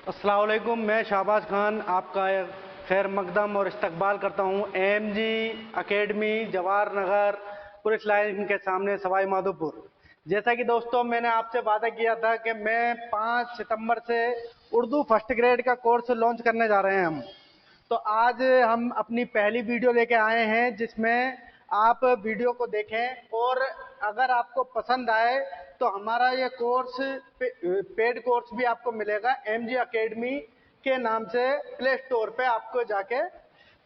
अस्सलाम वालेकुम। मैं शाहबाज खान आपका खैर मकदम और इस्तकबाल करता हूँ MG academy Jawahar Nagar police line के सामने सवाई माधोपुर। जैसा कि दोस्तों मैंने आपसे वादा किया था कि मैं 5 सितंबर से उर्दू फर्स्ट ग्रेड का कोर्स लॉन्च करने जा रहे हैं हम। तो आज हम अपनी पहली वीडियो लेके आए हैं जिसमें आप वीडियो को देखें और अगर आपको पसंद आए तो हमारा ये कोर्स पेड कोर्स भी आपको मिलेगा एमजी अकेडमी के नाम से। प्ले स्टोर पे आपको जाके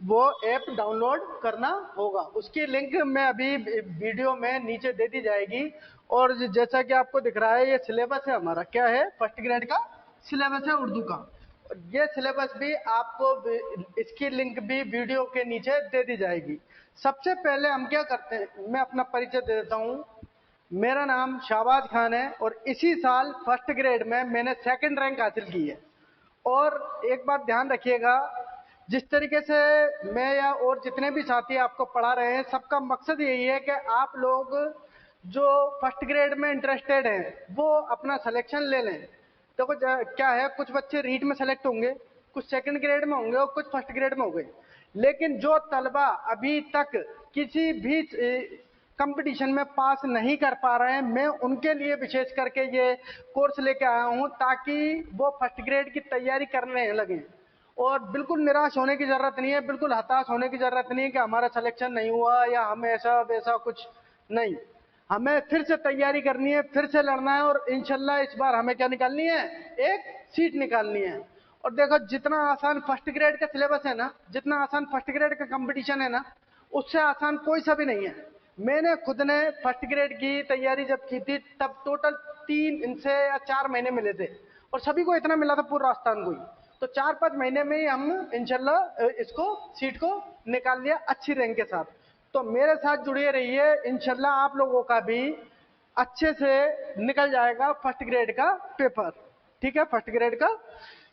वो ऐप डाउनलोड करना होगा। उसकी लिंक मैं अभी वीडियो में नीचे दे दी जाएगी। और जैसा कि आपको दिख रहा है ये सिलेबस है हमारा, क्या है, फर्स्ट ग्रेड का सिलेबस है उर्दू का। ये सिलेबस भी आपको इसकी लिंक भी वीडियो के नीचे दे दी जाएगी। सबसे पहले हम क्या करते हैं, मैं अपना परिचय दे देता हूँ। मेरा नाम शाहबाज खान है और इसी साल फर्स्ट ग्रेड में मैंने सेकंड रैंक हासिल की है। और एक बात ध्यान रखिएगा, जिस तरीके से मैं या और जितने भी साथी आपको पढ़ा रहे हैं सबका मकसद यही है कि आप लोग जो फर्स्ट ग्रेड में इंटरेस्टेड हैं वो अपना सिलेक्शन ले लें। देखो क्या है, कुछ बच्चे रीट में सेलेक्ट होंगे, कुछ सेकंड ग्रेड में होंगे और कुछ फर्स्ट ग्रेड में होंगे। लेकिन जो तलबा अभी तक किसी भी कंपटीशन में पास नहीं कर पा रहे हैं, मैं उनके लिए विशेष करके ये कोर्स लेके आया हूं ताकि वो फर्स्ट ग्रेड की तैयारी करने लगे। और बिल्कुल निराश होने की जरूरत नहीं है, बिल्कुल हताश होने की जरूरत नहीं है कि हमारा सिलेक्शन नहीं हुआ या हम ऐसा वैसा कुछ नहीं। हमें फिर से तैयारी करनी है, फिर से लड़ना है और इंशाल्लाह इस बार हमें क्या निकालनी है, एक सीट निकालनी है। और देखो जितना आसान फर्स्ट ग्रेड का सिलेबस है ना, जितना आसान फर्स्ट ग्रेड का कंपटीशन है ना, उससे आसान कोई सा भी नहीं है। मैंने खुद ने फर्स्ट ग्रेड की तैयारी जब की थी तब टोटल 3 या 4 महीने मिले थे और सभी को इतना मिला था पूरा राजस्थान को ही। तो 4-5 महीने में ही हम इंशाल्लाह इसको सीट को निकाल लिया अच्छी रैंक के साथ। तो मेरे साथ जुड़े रहिए, इंशाल्लाह आप लोगों का भी अच्छे से निकल जाएगा फर्स्ट ग्रेड का पेपर। ठीक है, फर्स्ट ग्रेड का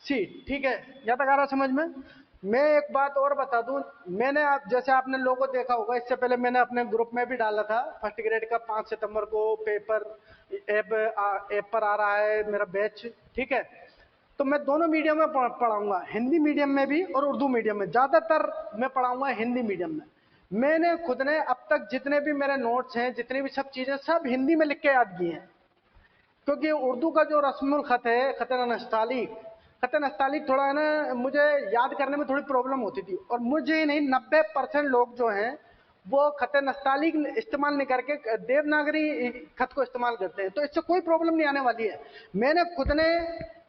सीट। ठीक है, या तक आ रहा समझ में। मैं एक बात और बता दूं, मैंने आप जैसे आपने लोगों को देखा होगा, इससे पहले मैंने अपने ग्रुप में भी डाला था फर्स्ट ग्रेड का 5 सितंबर को पेपर ऐप पर आ रहा है मेरा बैच। ठीक है, तो मैं दोनों मीडियम में पढ़ाऊंगा, हिंदी मीडियम में भी और उर्दू मीडियम में। ज्यादातर मैं पढ़ाऊंगा हिंदी मीडियम में। मैंने खुद ने अब तक जितने भी मेरे नोट्स हैं, जितनी भी सब चीजें सब हिंदी में लिख के याद किए हैं। क्योंकि उर्दू का जो रस्मुल खत है, खत नस्तालिक थोड़ा है ना, मुझे याद करने में थोड़ी प्रॉब्लम होती थी। और मुझे ही नहीं, 90% लोग जो हैं वो खत नस्तालिक इस्तेमाल नहीं करके देवनागरी खत को इस्तेमाल करते हैं। तो इससे कोई प्रॉब्लम नहीं आने वाली है। मैंने खुद ने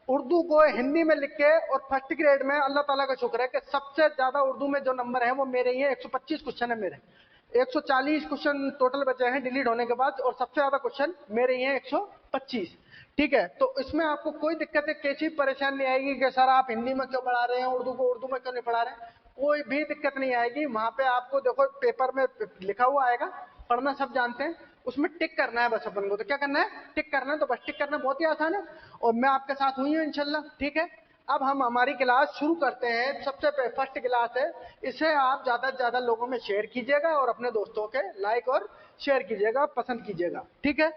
उर्दू को हिंदी में लिख के, और फर्स्ट ग्रेड में अल्लाह ताला का शुक्र है कि सबसे ज्यादा उर्दू में जो नंबर है वो मेरे ही है। 125 क्वेश्चन है मेरे, 140 क्वेश्चन टोटल बचे हैं डिलीट होने के बाद, और सबसे ज्यादा क्वेश्चन मेरे ही हैं 125। ठीक है, तो इसमें आपको कोई दिक्कत है, कैसी परेशानी नहीं आएगी कि सर आप हिंदी में क्यों पढ़ा रहे हैं, उर्दू को उर्दू में क्यों नहीं पढ़ा रहे हैं। कोई भी दिक्कत नहीं आएगी। वहां पे आपको देखो पेपर में लिखा हुआ आएगा, पढ़ना सब जानते हैं, उसमें टिक करना है बस अपन को। तो क्या करना है, टिक करना है। तो बस टिक करना बहुत ही आसान है और मैं आपके साथ हुई हूँ इंशाल्लाह। ठीक है, अब हम हमारी क्लास शुरू करते हैं। सबसे फर्स्ट क्लास है, इसे आप ज्यादा से ज्यादा लोगों में शेयर कीजिएगा और अपने दोस्तों के लाइक और शेयर कीजिएगा, पसंद कीजिएगा। ठीक है,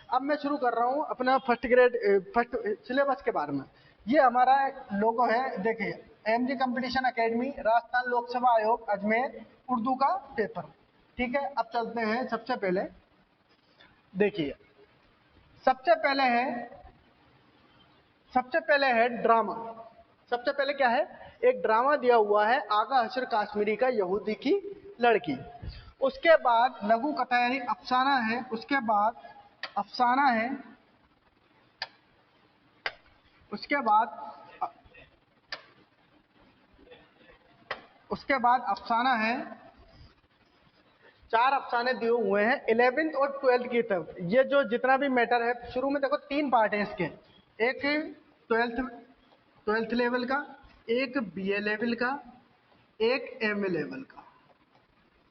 अब मैं शुरू कर रहा हूं अपना फर्स्ट ग्रेड फर्स्ट सिलेबस के बारे में। ये हमारा लोगो है, देखिए, एमजी कंपटीशन एकेडमी, राजस्थान लोक सेवा आयोग, अजमेर, उर्दू का पेपर। ठीक है, अब चलते हैं। सबसे पहले देखिए, सबसे पहले है सबसे पहले है ड्रामा। सबसे पहले क्या है, एक ड्रामा दिया हुआ है, आगा हशर कश्मीरी का यहूदी की लड़की। उसके बाद लघु कथा यानी अफसाना है, उसके बाद अफसाना है, उसके बाद अफसाना है। 4 अफसाने दिए हुए हैं 11th और 12th की तरफ। ये जो जितना भी मैटर है, शुरू में देखो 3 पार्ट है इसके, एक 12th लेवल का, एक बीए लेवल का, एक एमए लेवल का।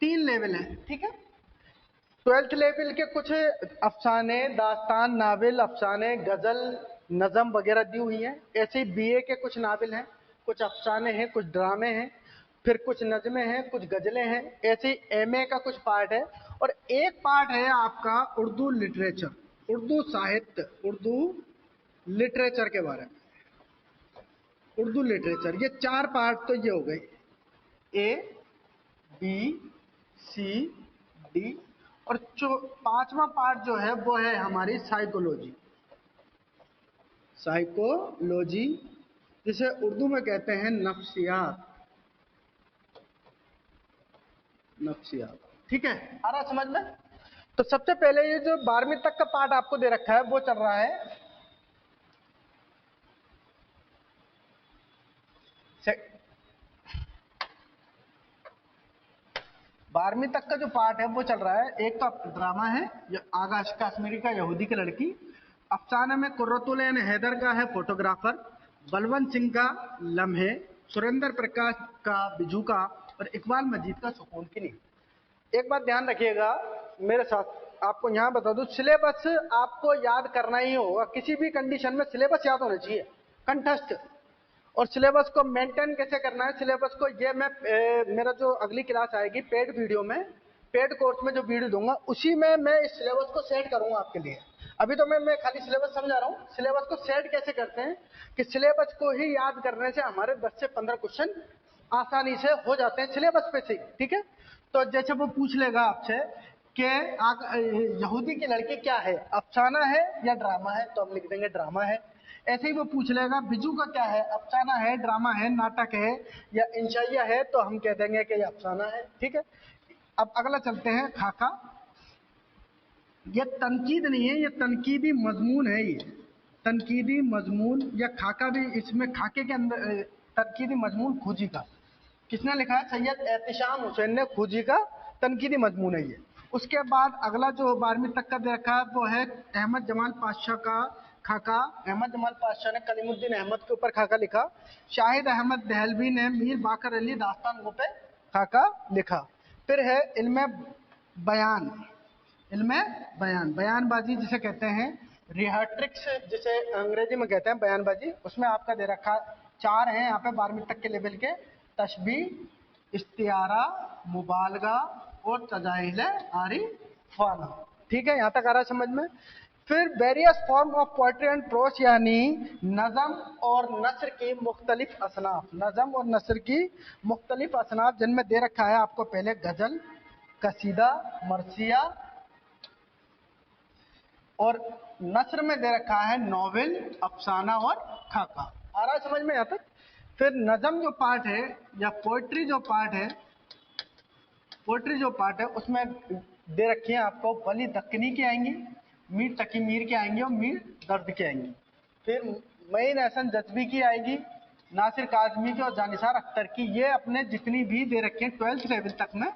3 लेवल है। ठीक है, 12th लेवल के कुछ अफसाने, दास्तान, नावल, अफसाने, गजल, नज़म वगैरह दी हुई हैं। ऐसे ही बीए के कुछ नावल हैं, कुछ अफसाने हैं, कुछ ड्रामे हैं, फिर कुछ नज़में हैं, कुछ गजलें हैं। ऐसे ही एमए का कुछ पार्ट है। और एक पार्ट है आपका उर्दू लिटरेचर, उर्दू साहित्य, उर्दू लिटरेचर के बारे में। उर्दू लिटरेचर। ये 4 पार्ट तो ये हो गए, ए बी सी डी, और जो 5वां पार्ट जो है वो है हमारी साइकोलॉजी। साइकोलॉजी जिसे उर्दू में कहते हैं नफ्सियात। नफ्सियात, ठीक है, आ रहा समझ में। तो सबसे पहले ये जो 12वीं तक का पार्ट आपको दे रखा है वो चल रहा है 12वीं तक का जो पार्ट है वो चल रहा है। एक तो ड्रामा है, ये आगा कश्मीरी का यहूदी की लड़की। अफसाने में कुर्रतुल ऐन हैदर का है फोटोग्राफर, बलवंत सिंह का लम्हे, सुरेंद्र प्रकाश का बिजू का, और इकबाल मजीद का सुकून की नींद। एक बात ध्यान रखिएगा मेरे साथ, आपको यहाँ बता दूं, सिलेबस आपको याद करना ही होगा, किसी भी कंडीशन में सिलेबस याद होना चाहिए कंठस्थ। और सिलेबस को मेंटेन कैसे करना है, सिलेबस को ये मैं मेरा जो अगली क्लास आएगी पेड वीडियो में, पेड कोर्स में जो वीडियो दूंगा उसी में मैं इस सिलेबस को सेट करूंगा आपके लिए। अभी तो मैं खाली सिलेबस समझा रहा हूँ, सिलेबस को सेट कैसे करते हैं कि सिलेबस को ही याद करने से हमारे 10 से 15 क्वेश्चन आसानी से हो जाते हैं सिलेबस पे से, ठीक है। तो जैसे वो पूछ लेगा आपसे कि यहूदी की लड़की क्या है, अफसाना है या ड्रामा है, तो हम लिख देंगे ड्रामा है। ऐसे ही वो पूछ लेगा बिजू का क्या है, अफसाना है, ड्रामा है, नाटक है या इंशाइया है, तो हम कह देंगे कि ये अफसाना है, ठीक है। अब अगला चलते हैं खाका। ये तनकीद नहीं है, ये तनकीदी मजमून है। ये तनकीदी मजमून या खाका भी, इसमें खाके के अंदर तनकीदी मजमून खूजी का किसने लिखा है, सैयद एहतिशाम हुसैन ने खूजी का तनकीदी मजमून है ये। उसके बाद अगला जो 12वीं तक का दे रखा है वो है अहमद जमाल पातशाह का खाका। अहमद जमाल पातशाह ने कलीमुद्दीन अहमद के ऊपर खाका लिखा। शाहिद अहमद दहलवी ने मीर बाकर अली दास्तान गो पे खाका लिखा। फिर है इल्म बयान। इल्म बयान, बयानबाजी जिसे कहते हैं, रिहर्ट्रिक्स जिसे अंग्रेजी में कहते हैं बयानबाजी, उसमें आपका दे रखा 4 है यहाँ पे 12वीं तक के लेवल के, तशबीह, इस्तियारा, मुबालगा और तजाहिल आरिफाना, ठीक है, यहाँ तक आ रहा है समझ में। फिर various form of poetry and pros, यानी नज़म और नस्र की मुख्तलिफ असनाफ, नज़म और नस्र की मुख्तलिफ असनाफ, जिनमें दे रखा है आपको पहले गजल, कसीदा, मरसिया, और नस्र में दे रखा है नॉवेल, अफसाना और खाका। आ रहा है समझ में यहाँ तक। फिर नज़म जो पार्ट है या पोएट्री जो पार्ट है, पोएट्री जो पार्ट है उसमें दे रखी है आपको वली दक्कनी की आएंगी, मीर तकी मीर की आएंगी और मीर दर्द की आएंगी। फिर मईन एहसन जज्बी की आएगी, नासिर काजमी की और जानिसार अख्तर की। ये अपने जितनी भी दे रखे हैं 12th लेवल तक में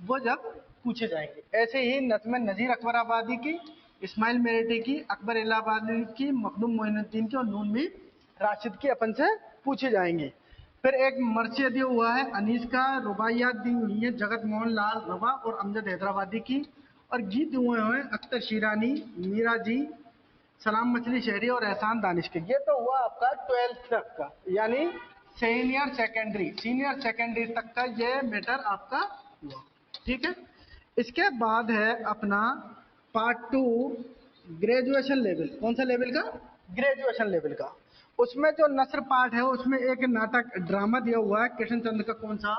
वो जब पूछे जाएंगे। ऐसे ही नज़्म नज़ीर अकबर आबादी की, इस्माइल मेरेठी की, अकबर इलाहाबादी की, मखदूम मोइनुद्दीन की और नून मीर राशिद की अपन से पूछे जाएंगे। फिर एक मर्सिया दिया हुआ है अनीस का, रुबाइयात दी हुई है जगत मोहन लाल रवा और अमजद हैदराबादी की, और गीत हुए हैं अख्तर शीरानी, मीरा जी, सलाम मछली शहरी और एहसान दानिश के। ये तो हुआ आपका 12th तक का, यानी सीनियर सेकेंडरी तक का ये मैटर आपका हुआ, ठीक है। इसके बाद है अपना पार्ट 2 ग्रेजुएशन लेवल। कौन सा लेवल का, ग्रेजुएशन लेवल का। उसमें जो नस्र पार्ट है उसमें एक नाटक ड्रामा दिया हुआ है कृष्ण चंद्र का, कौन सा,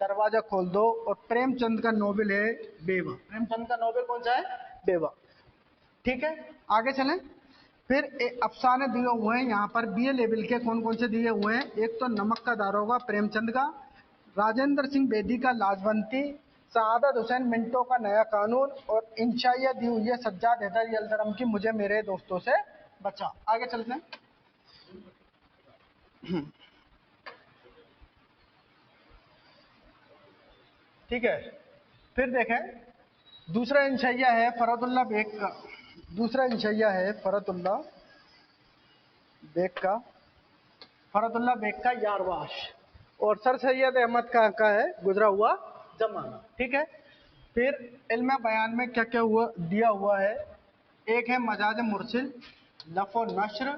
दरवाजा खोल दो, और प्रेमचंद का नोवेल है बेवा। प्रेमचंद का नोवेल कौन सा है, बेवा, ठीक है। आगे चलें। फिर अफसाने दिए हुए हैं यहाँ पर बीए लेवल के, कौन कौन से दिए हुए हैं, एक तो नमक का दारोगा प्रेमचंद का, राजेंद्र सिंह बेदी का लाजवंती, सआदत हुसैन मिंटो का नया कानून, और इंशाइया दी हुई है सज्जाद हैदर यलदरम की मुझे मेरे दोस्तों से बचा। आगे चलते हैं। ठीक है। फिर देखें दूसरा इंशाइया है फरदुल्ला बेग का, दूसरा इंशाइया है फरदुल्ला बेग का, फरदुल्ला बेग का यारवाश, और सर सैयद अहमद का है गुजरा हुआ जमाना, ठीक है। फिर इल्म बयान में क्या क्या हुआ दिया हुआ है, एक है मजाज मुरसिल, लफ़ो नश्र,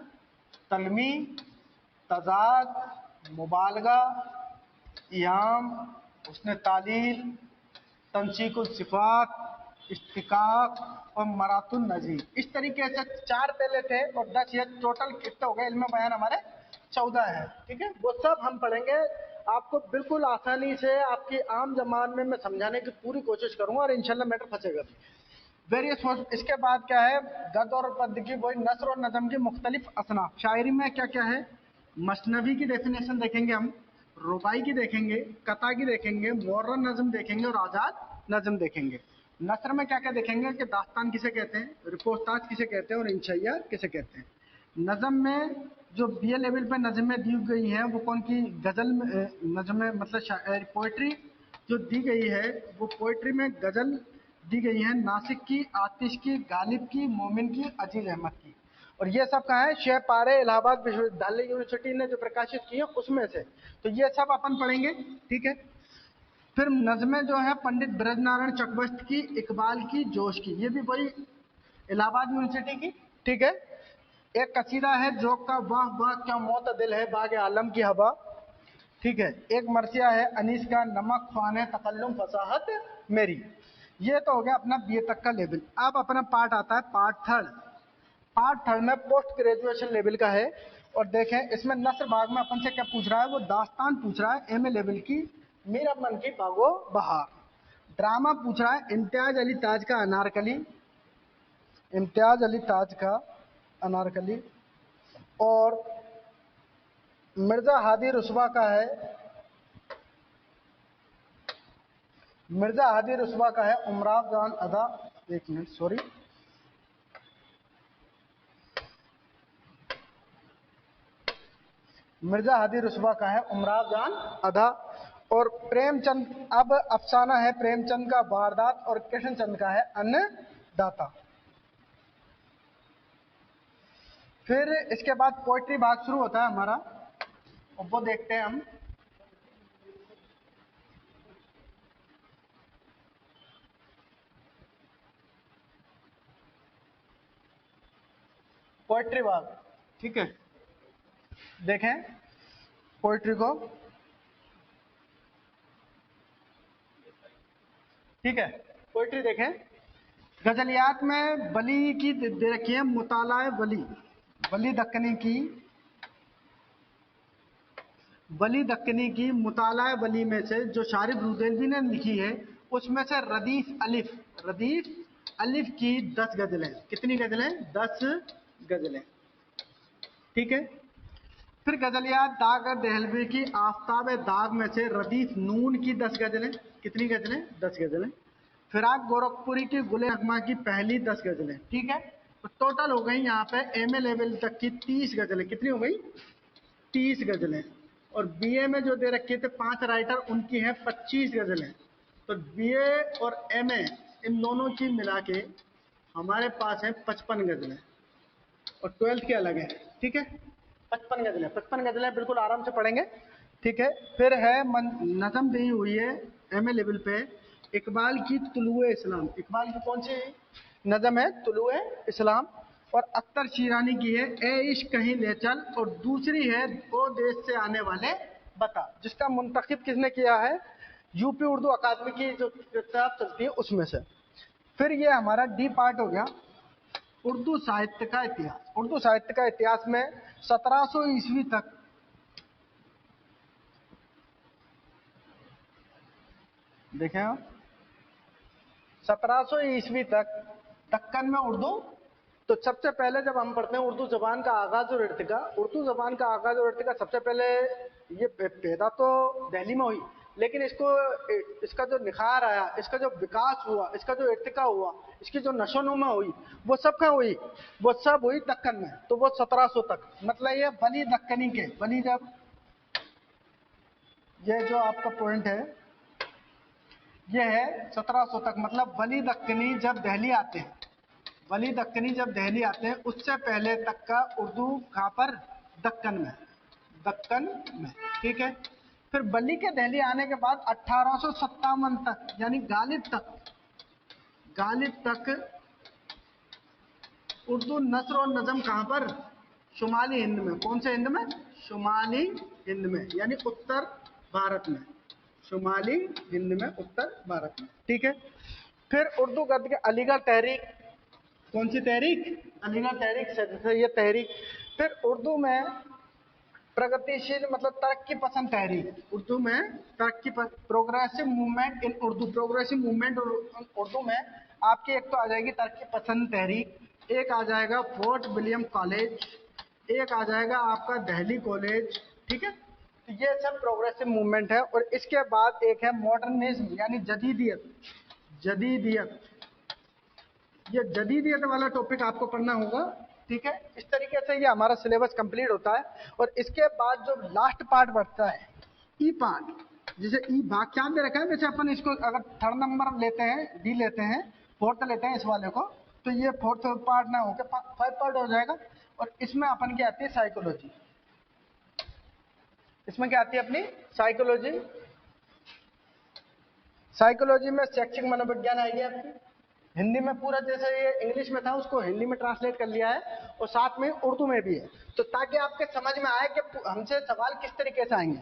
तलमी, तजाद, मुबालगा, इयाम, उसने तालील, तनसीकुल सिफात, इस्तिकाक और मरातुन नजीर। इस तरीके से 4 पहले थे और 10, ये टोटल कितना हो गया इल्म बयान हमारे 14 है, ठीक है, वो सब हम पढ़ेंगे। आपको बिल्कुल आसानी से आपकी आम जबान में मैं समझाने की पूरी कोशिश करूंगा और इंशाल्लाह मैटर फंसेगा। वेरियस फॉर्म, इसके बाद क्या है, गद और पद्य की वही नस्र और नज़म की मुख्तलिफ असनाफ। शायरी में क्या क्या है, मसनवी की डेफिनेशन देखेंगे हम, रुबाई की देखेंगे, कता की देखेंगे, मुअर्रन नज़म देखेंगे और आज़ाद नज़म देखेंगे। नस्र में क्या क्या देखेंगे कि दास्तान किसे कहते हैं, रिपोर्टाज किसे कहते हैं और इंशाइया किसे कहते हैं। नज़म में जो बीए लेवल पे नज़में दी गई हैं वो कौन की, गज़ल नज़में मतलब पोइट्री जो दी गई है वो पोइट्री में गज़ल दी गई है, नासिक की, आतिश की, गालिब की, मोमिन की, अजीज अहमद की। और ये सब कहाँ है, शेह पारे इलाहाबाद विश्वविद्यालय यूनिवर्सिटी ने जो प्रकाशित की है उसमें से। तो ये सब अपन पढ़ेंगे, ठीक है। फिर नज़में जो है पंडित ब्रजनारायण चकबस्त की, इकबाल की, जोश की, ये भी वही इलाहाबाद यूनिवर्सिटी की, ठीक है। एक कसीदा है जोक का, वाह वाह क्या मोतदिल है बाग आलम की हवा, ठीक है। एक मरसिया है अनीस का, नमक ख्वान तकल्लुम फसाहत मेरी। ये तो हो गया अपना बीए तक का लेवल। अब अपना पार्ट आता है पार्ट थर्ड। पार्ट थर्ड में पोस्ट ग्रेजुएशन लेवल का है। और देखें इसमें नस्र बाग में अपन से क्या पूछ रहा है, वो दास्तान पूछ रहा है एमए लेवल की, मेरा मन की बागो बहार। ड्रामा पूछ रहा है इम्तियाज अली ताज का अनारकली, इम्तियाज अली ताज का अनारकली। और मिर्जा हादी रुस्वा का है, मिर्जा हादी रुस्वा का है उमराव जान अदा, एक मिनट सॉरी, मिर्जा हादी रुस्वा का है उमराव जान अदा। और प्रेमचंद, अब अफसाना है प्रेमचंद का वारदात, और कृष्णचंद का है अन्नदाता। फिर इसके बाद पोइट्री भाग शुरू होता है हमारा, और वो देखते हैं हम। पोइट्री भाग, ठीक है, देखें पोइट्री को, ठीक है। पोइट्री देखें, गजलियात में वली की दे रखी है, मुतालाए वली, वली दक्कनी की, वली दक्कनी की मुतालाए वली में से जो शारिब रुदैलवी ने लिखी है उसमें से रदीफ अलिफ, रदीफ अलिफ की 10 गजलें। कितनी गजलें, 10 गजलें, ठीक है। फिर गजलियात दाग दहलवी की आफताब दाग में से रदीफ नून की 10 गजलें। कितनी गजलें, 10 गजलें। फिराक गोरखपुरी की गुले अगमा की पहली 10 गजलें, ठीक है। तो टोटल हो गई यहाँ पे एमए लेवल तक की 30 गजलें। कितनी हो गई, 30 गजलें। और बीए में जो दे रखे थे 5 राइटर, उनकी हैं 25 गजलें। तो बीए और एमए इन दोनों की मिला के हमारे पास है 55 गजलें, और 12th के अलग है, ठीक है। 55 गजलें, 55 गजलें बिल्कुल आराम से पढ़ेंगे, ठीक है। फिर है नज़म दी हुई है एमए लेवल पे इकबाल की तुलुए इस्लाम। इकबाल की कौन सी नज़म है, तुलुए इस्लाम। और अख्तर शीरानी की है ए इश्क कहीं ले चल, और दूसरी है दो देश से आने वाले बता, जिसका मुंतखब किसने किया है, यूपी उर्दू अकादमी की जो किताब चलती है उसमें से। फिर ये हमारा डी पार्ट हो गया, उर्दू साहित्य का इतिहास। उर्दू साहित्य का इतिहास में 1700 ईस्वी तक, देखें आप, 1700 ईस्वी तक दक्कन में उर्दू। तो सबसे पहले जब हम पढ़ते हैं उर्दू जबान का आगाज और इर्तिका, उर्दू जबान का आगाज और इर्तिका सबसे पहले ये पैदा तो दिल्ली में हुई, लेकिन इसका जो निखार आया, इसका जो विकास हुआ, इसका जो इर्तिका हुआ, इसकी जो नशोनुमा हुई, वो सब कहाँ हुई, वो सब हुई दक्कन में। तो वो 1700 तक, मतलब ये वली दक्कनी के, वली जब, ये जो आपका पॉइंट है ये है 1700 तक, मतलब वली दक्कनी जब दिल्ली आते हैं, वली दक्कनी जब दिल्ली आते हैं उससे पहले तक का उर्दू कहाँ पर, दक्कन में, दक्कन में, ठीक है। फिर वली के दिल्ली आने के बाद 1857 तक, यानी गालिब तक उर्दू नस्र और नज़म कहाँ पर, शुमाली हिंद में। कौन से हिंद में, शुमाली हिंद में, यानी उत्तर भारत में, शुमाली हिंद में, उत्तर भारत में, ठीक है। फिर उर्दू गद्य के अलीगढ़ तहरीक, कौन सी तहरीक, अलीगढ़ तहरीक से ये तहरीक। फिर उर्दू में प्रगतिशील मतलब तरक्की पसंद तहरीक, उर्दू में तरक्की progressive movement in Urdu, progressive movement Urdu में आपकी एक तो आ जाएगी तरक्की पसंद तहरीक, एक आ जाएगा फोर्ट विलियम कॉलेज, एक आ जाएगा आपका दिल्ली कॉलेज, ठीक है। तो ये सब प्रोग्रेसिव मूवमेंट है। और इसके बाद एक है मॉडर्निज्म यानी जदीदियत, जदीदियत, ये जदीदियत वाला टॉपिक आपको पढ़ना होगा, ठीक है। इस तरीके से ये हमारा सिलेबस कंप्लीट होता है। और इसके बाद जो लास्ट पार्ट बढ़ता है ई पार्ट, जिसे ई भाग क्या दे रखा है, वैसे अपन इसको अगर थर्ड नंबर लेते हैं, डी लेते हैं, फोर्थ लेते हैं इस वाले को, तो ये फोर्थ पार्ट ना होकर 5 पार्ट हो जाएगा। और इसमें अपन क्या आती है साइकोलॉजी, इसमें क्या आती है अपनी साइकोलॉजी, साइकोलॉजी में शैक्षिक मनोविज्ञान आएगी आपकी, हिंदी में पूरा जैसे ये इंग्लिश में था उसको हिंदी में ट्रांसलेट कर लिया है और साथ में उर्दू में भी है, तो ताकि आपके समझ में आए कि हमसे सवाल किस तरीके से आएंगे।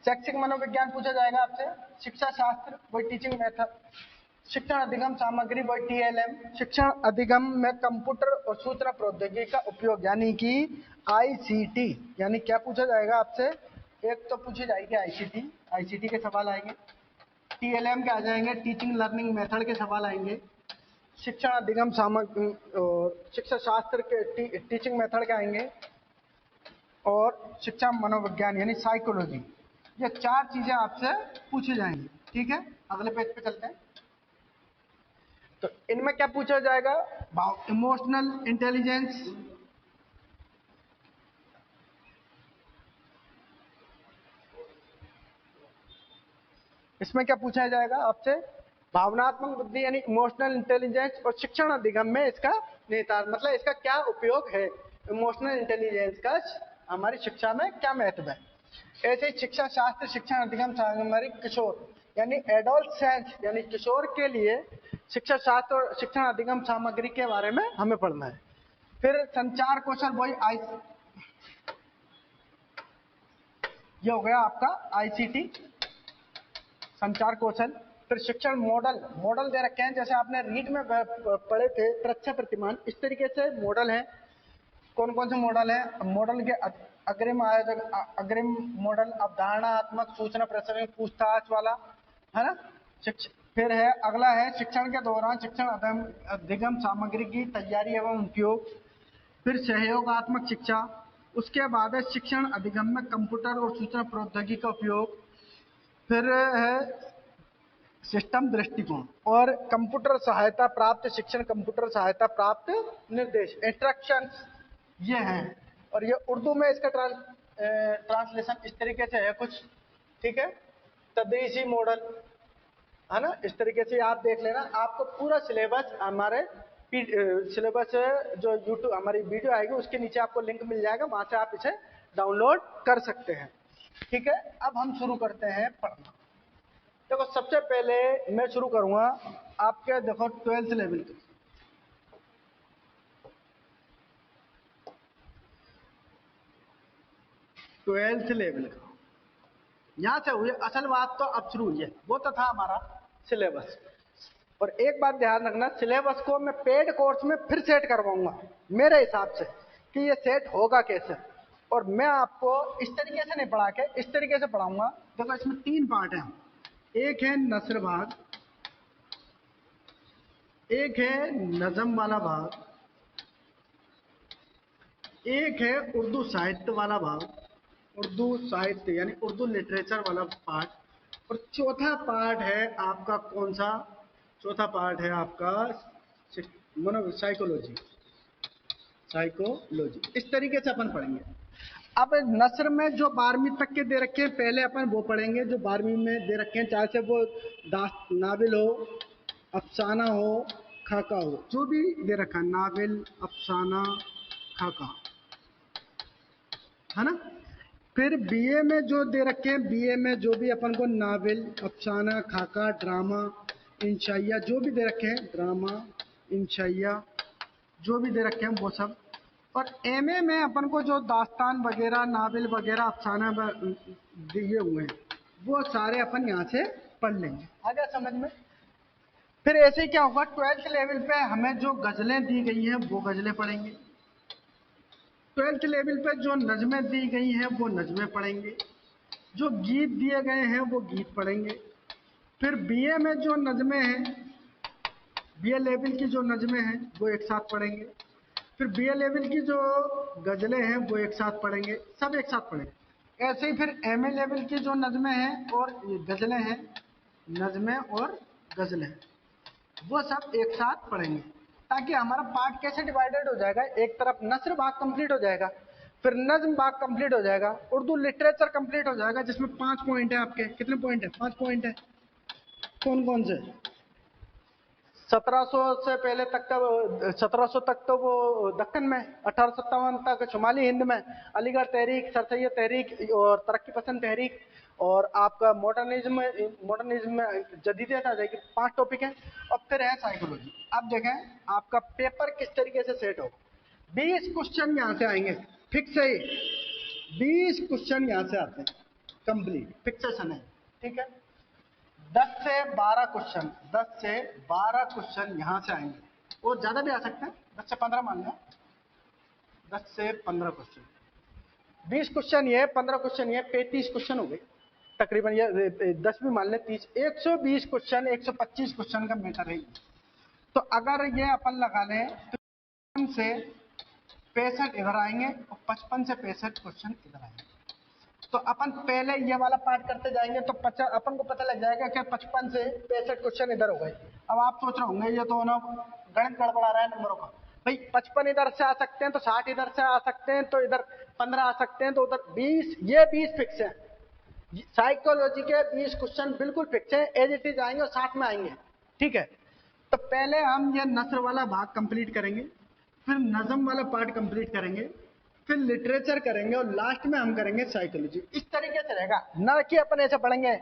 शैक्षिक मनोविज्ञान पूछा जाएगा आपसे, शिक्षा शास्त्र वही टीचिंग मेथड, शिक्षण अधिगम सामग्री वही टीएलएम, शिक्षण अधिगम में कंप्यूटर और सूचना प्रौद्योगिकी का उपयोग यानी कि आईसीटी, यानी क्या पूछा जाएगा आपसे, एक तो पूछी जाएगी आईसीटी, आईसीटी के सवाल आएंगे, टीएलएम के आ जाएंगे, टीचिंग लर्निंग मेथड के सवाल आएंगे, शिक्षण अधिगम सामग्री शिक्षा शास्त्र के टीचिंग मेथड के आएंगे, और शिक्षा मनोविज्ञान यानी साइकोलॉजी, ये 4 चीजें आपसे पूछी जाएंगी, ठीक है। अगले पेज पे चलते हैं। तो इनमें क्या पूछा जाएगा, इमोशनल इंटेलिजेंस, इसमें क्या पूछा जाएगा आपसे, भावनात्मक बुद्धि यानी इमोशनल इंटेलिजेंस, और शिक्षण अधिगम में इसका निहितार्थ मतलब इसका क्या उपयोग है, इमोशनल इंटेलिजेंस का हमारी शिक्षा में क्या महत्व है। ऐसे ही शिक्षा शास्त्र शिक्षण अधिगम हमारी किशोर यानी एडल्ट साइंस यानी किशोर के लिए शिक्षा शास्त्र और शिक्षण अधिगम सामग्री के बारे में हमें पढ़ना है। फिर संचार कौशल वही ये हो गया आपका आईसीटी संचार कौशल। फिर शिक्षण मॉडल, मॉडल दे रखे हैं जैसे आपने रीट में पढ़े थे परीक्षा प्रतिमान, इस तरीके से मॉडल है। कौन कौन से मॉडल है, मॉडल के अग्रिम आयोजक, अग्रिम मॉडल अवधारणात्मक, सूचना प्रसारण पूछताछ वाला, है ना। फिर है अगला है शिक्षण के दौरान शिक्षण अधिगम सामग्री की तैयारी एवं उपयोग। फिर सहयोगात्मक शिक्षा, उसके बाद है शिक्षण अधिगम में कंप्यूटर और सूचना प्रौद्योगिकी का उपयोग। फिर है सिस्टम दृष्टिकोण और कंप्यूटर सहायता प्राप्त शिक्षण, कंप्यूटर सहायता प्राप्त निर्देश इंस्ट्रक्शंस ये हैं। और ये उर्दू में इसका ट्रांसलेशन इस तरीके से है कुछ, ठीक है। तदरीसी मॉडल, है ना, इस तरीके से आप देख लेना। आपको पूरा सिलेबस हमारे सिलेबस जो यूट्यूब हमारी वीडियो आएगी उसके नीचे आपको लिंक मिल जाएगा, वहां से आप इसे डाउनलोड कर सकते हैं, ठीक है। अब हम शुरू करते हैं पढ़ना। देखो सबसे पहले मैं शुरू करूंगा आपके, देखो 12th लेवल के, ट्वेल्थ लेवल का यहां से हुई असल बात तो अब शुरू हुई है, वो तो था हमारा सिलेबस। और एक बात ध्यान रखना, सिलेबस को मैं पेड कोर्स में फिर सेट करवाऊंगा मेरे हिसाब से कि ये सेट होगा कैसे। और मैं आपको इस तरीके से नहीं पढ़ा के इस तरीके से पढ़ाऊंगा। देखो इसमें 3 पार्ट हैं, एक है नस्र भाग, एक है नज़म वाला भाग, एक है उर्दू साहित्य वाला भाग, उर्दू साहित्य यानी उर्दू लिटरेचर वाला पार्ट, और चौथा पार्ट है आपका कौन सा, चौथा पार्ट है आपका साइकोलॉजी, साइकोलॉजी। इस तरीके से अपन पढ़ेंगे। अब नस्र में जो 12वीं तक के दे रखे हैं पहले अपन वो पढ़ेंगे जो 12वीं में दे रखे हैं, चाहे से वो नावल हो, अफसाना हो, खाका हो, जो भी दे रखा है, नावल, अफसाना, खाका, है ना। फिर बीए में जो दे रखे हैं, बीए में जो भी अपन को नावल, अफसाना, खाका, ड्रामा, इंशाइया जो भी दे रखे हैं, ड्रामा, इंशाइया जो भी दे रखे हैं वो सब। और एमए में अपन को जो दास्तान वगैरह, नावल वगैरह, अफसाना दिए हुए हैं वो सारे अपन यहाँ से पढ़ लेंगे। आ गया समझ में। फिर ऐसे ही क्या होगा, 12th लेवल पे हमें जो गजलें दी गई हैं वो गजलें पढ़ेंगे। 12th लेवल पे जो नज़में दी गई हैं वो नज़में पढ़ेंगे, जो गीत दिए गए हैं वो गीत पढ़ेंगे। फिर बीए में जो नज़में हैं, बीए लेवल की जो नज़में हैं वो एक साथ पढ़ेंगे। फिर बीए लेवल की जो गज़लें हैं वो एक साथ पढ़ेंगे, सब एक साथ पढ़ेंगे। ऐसे ही फिर एमए लेवल की जो नज़में हैं और गज़लें हैं, नज़में और गज़लें वो सब एक साथ पढ़ेंगे, ताकि हमारा पार्ट कैसे डिवाइडेड हो जाएगा, एक तरफ नस्र भाग कंप्लीट हो जाएगा, फिर नज्म भाग कंप्लीट हो जाएगा, उर्दू लिटरेचर कंप्लीट हो जाएगा, जिसमें 5 पॉइंट है आपके। कितने पॉइंट है? 5 पॉइंट है। कौन कौन से? 1700 से पहले तक का, 1700 तक तो वो दक्कन में, 1857 तक शुमाली हिंद में, अलीगढ़ तहरीक, सर सैयद तहरीक और तरक्की पसंद तहरीक, और आपका मॉडर्निज्म, मॉडर्निज्म में जदीदियत आ जाएगी। 5 टॉपिक हैं। और फिर है साइकोलॉजी। अब देखें आपका पेपर किस तरीके से सेट हो। 20 क्वेश्चन यहाँ से आएंगे, फिक्स है। 20 क्वेश्चन यहाँ से आते हैं, कंप्लीट फिक्सेशन है, ठीक है। 10 से 12 क्वेश्चन, 10 से 12 क्वेश्चन यहाँ से आएंगे, और ज्यादा भी आ सकते हैं, 10 से 15 मान लें। 10 से 15 क्वेश्चन, 20 क्वेश्चन ये, 15 क्वेश्चन ये, 35 क्वेश्चन हो गए तकरीबन। ये 10 भी मान लें, 30, 120 क्वेश्चन, 125 क्वेश्चन का मैटर है। तो अगर ये अपन लगा लें तो 55 से 65 इधर आएंगे और 55 से 65 क्वेश्चन इधर आएंगे। तो अपन पहले ये वाला पार्ट करते जाएंगे तो अपन को पता लग जाएगा कि 55 से 65 क्वेश्चन इधर हो गए। अब आप सोच रहे होंगे ये तो ना गणित गड़बड़ा रहा है नंबरों का। भाई 55 इधर से आ सकते हैं तो 60 इधर से आ सकते हैं, तो इधर 15 आ सकते हैं, तो उधर 20, ये 20 फिक्स है। साइकोलॉजी के 20 क्वेश्चन बिल्कुल फिक्स है, एज इट इज आएंगे और 60 में आएंगे, ठीक है। तो पहले हम ये नस्र वाला भाग कंप्लीट करेंगे, फिर नज़म वाला पार्ट कंप्लीट करेंगे, फिर लिटरेचर करेंगे, और लास्ट में हम करेंगे साइकोलॉजी। इस तरीके से रहेगा ना कि अपन ऐसे पढ़ेंगे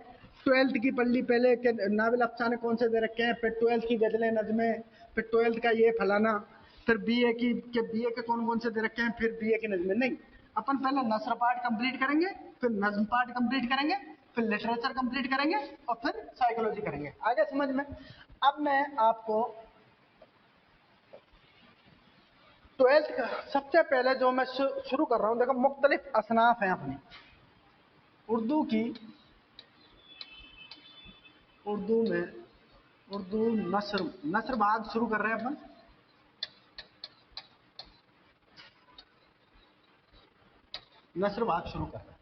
12th की पढ़ ली पहले के नावल अफसाने कौन से दे रखे हैं, फिर 12th की गजलें नज़में, फिर 12th का ये फलाना, फिर बीए के कौन कौन से दे रखे हैं, फिर बीए की नज़में। नहीं, अपन पहले नस्र पार्ट कंप्लीट करेंगे, फिर नज़म पार्ट कंप्लीट करेंगे, फिर लिटरेचर कंप्लीट करेंगे, और फिर साइकोलॉजी करेंगे। आगे समझ में। अब मैं आपको 12th का सबसे पहले जो मैं शुरू कर रहा हूं, देखो मुख्तलिफ असनाफ हैं अपनी उर्दू की। उर्दू में उर्दू नस्र भाग शुरू कर रहे हैं अपन। नस्र भाग शुरू कर रहे हैं,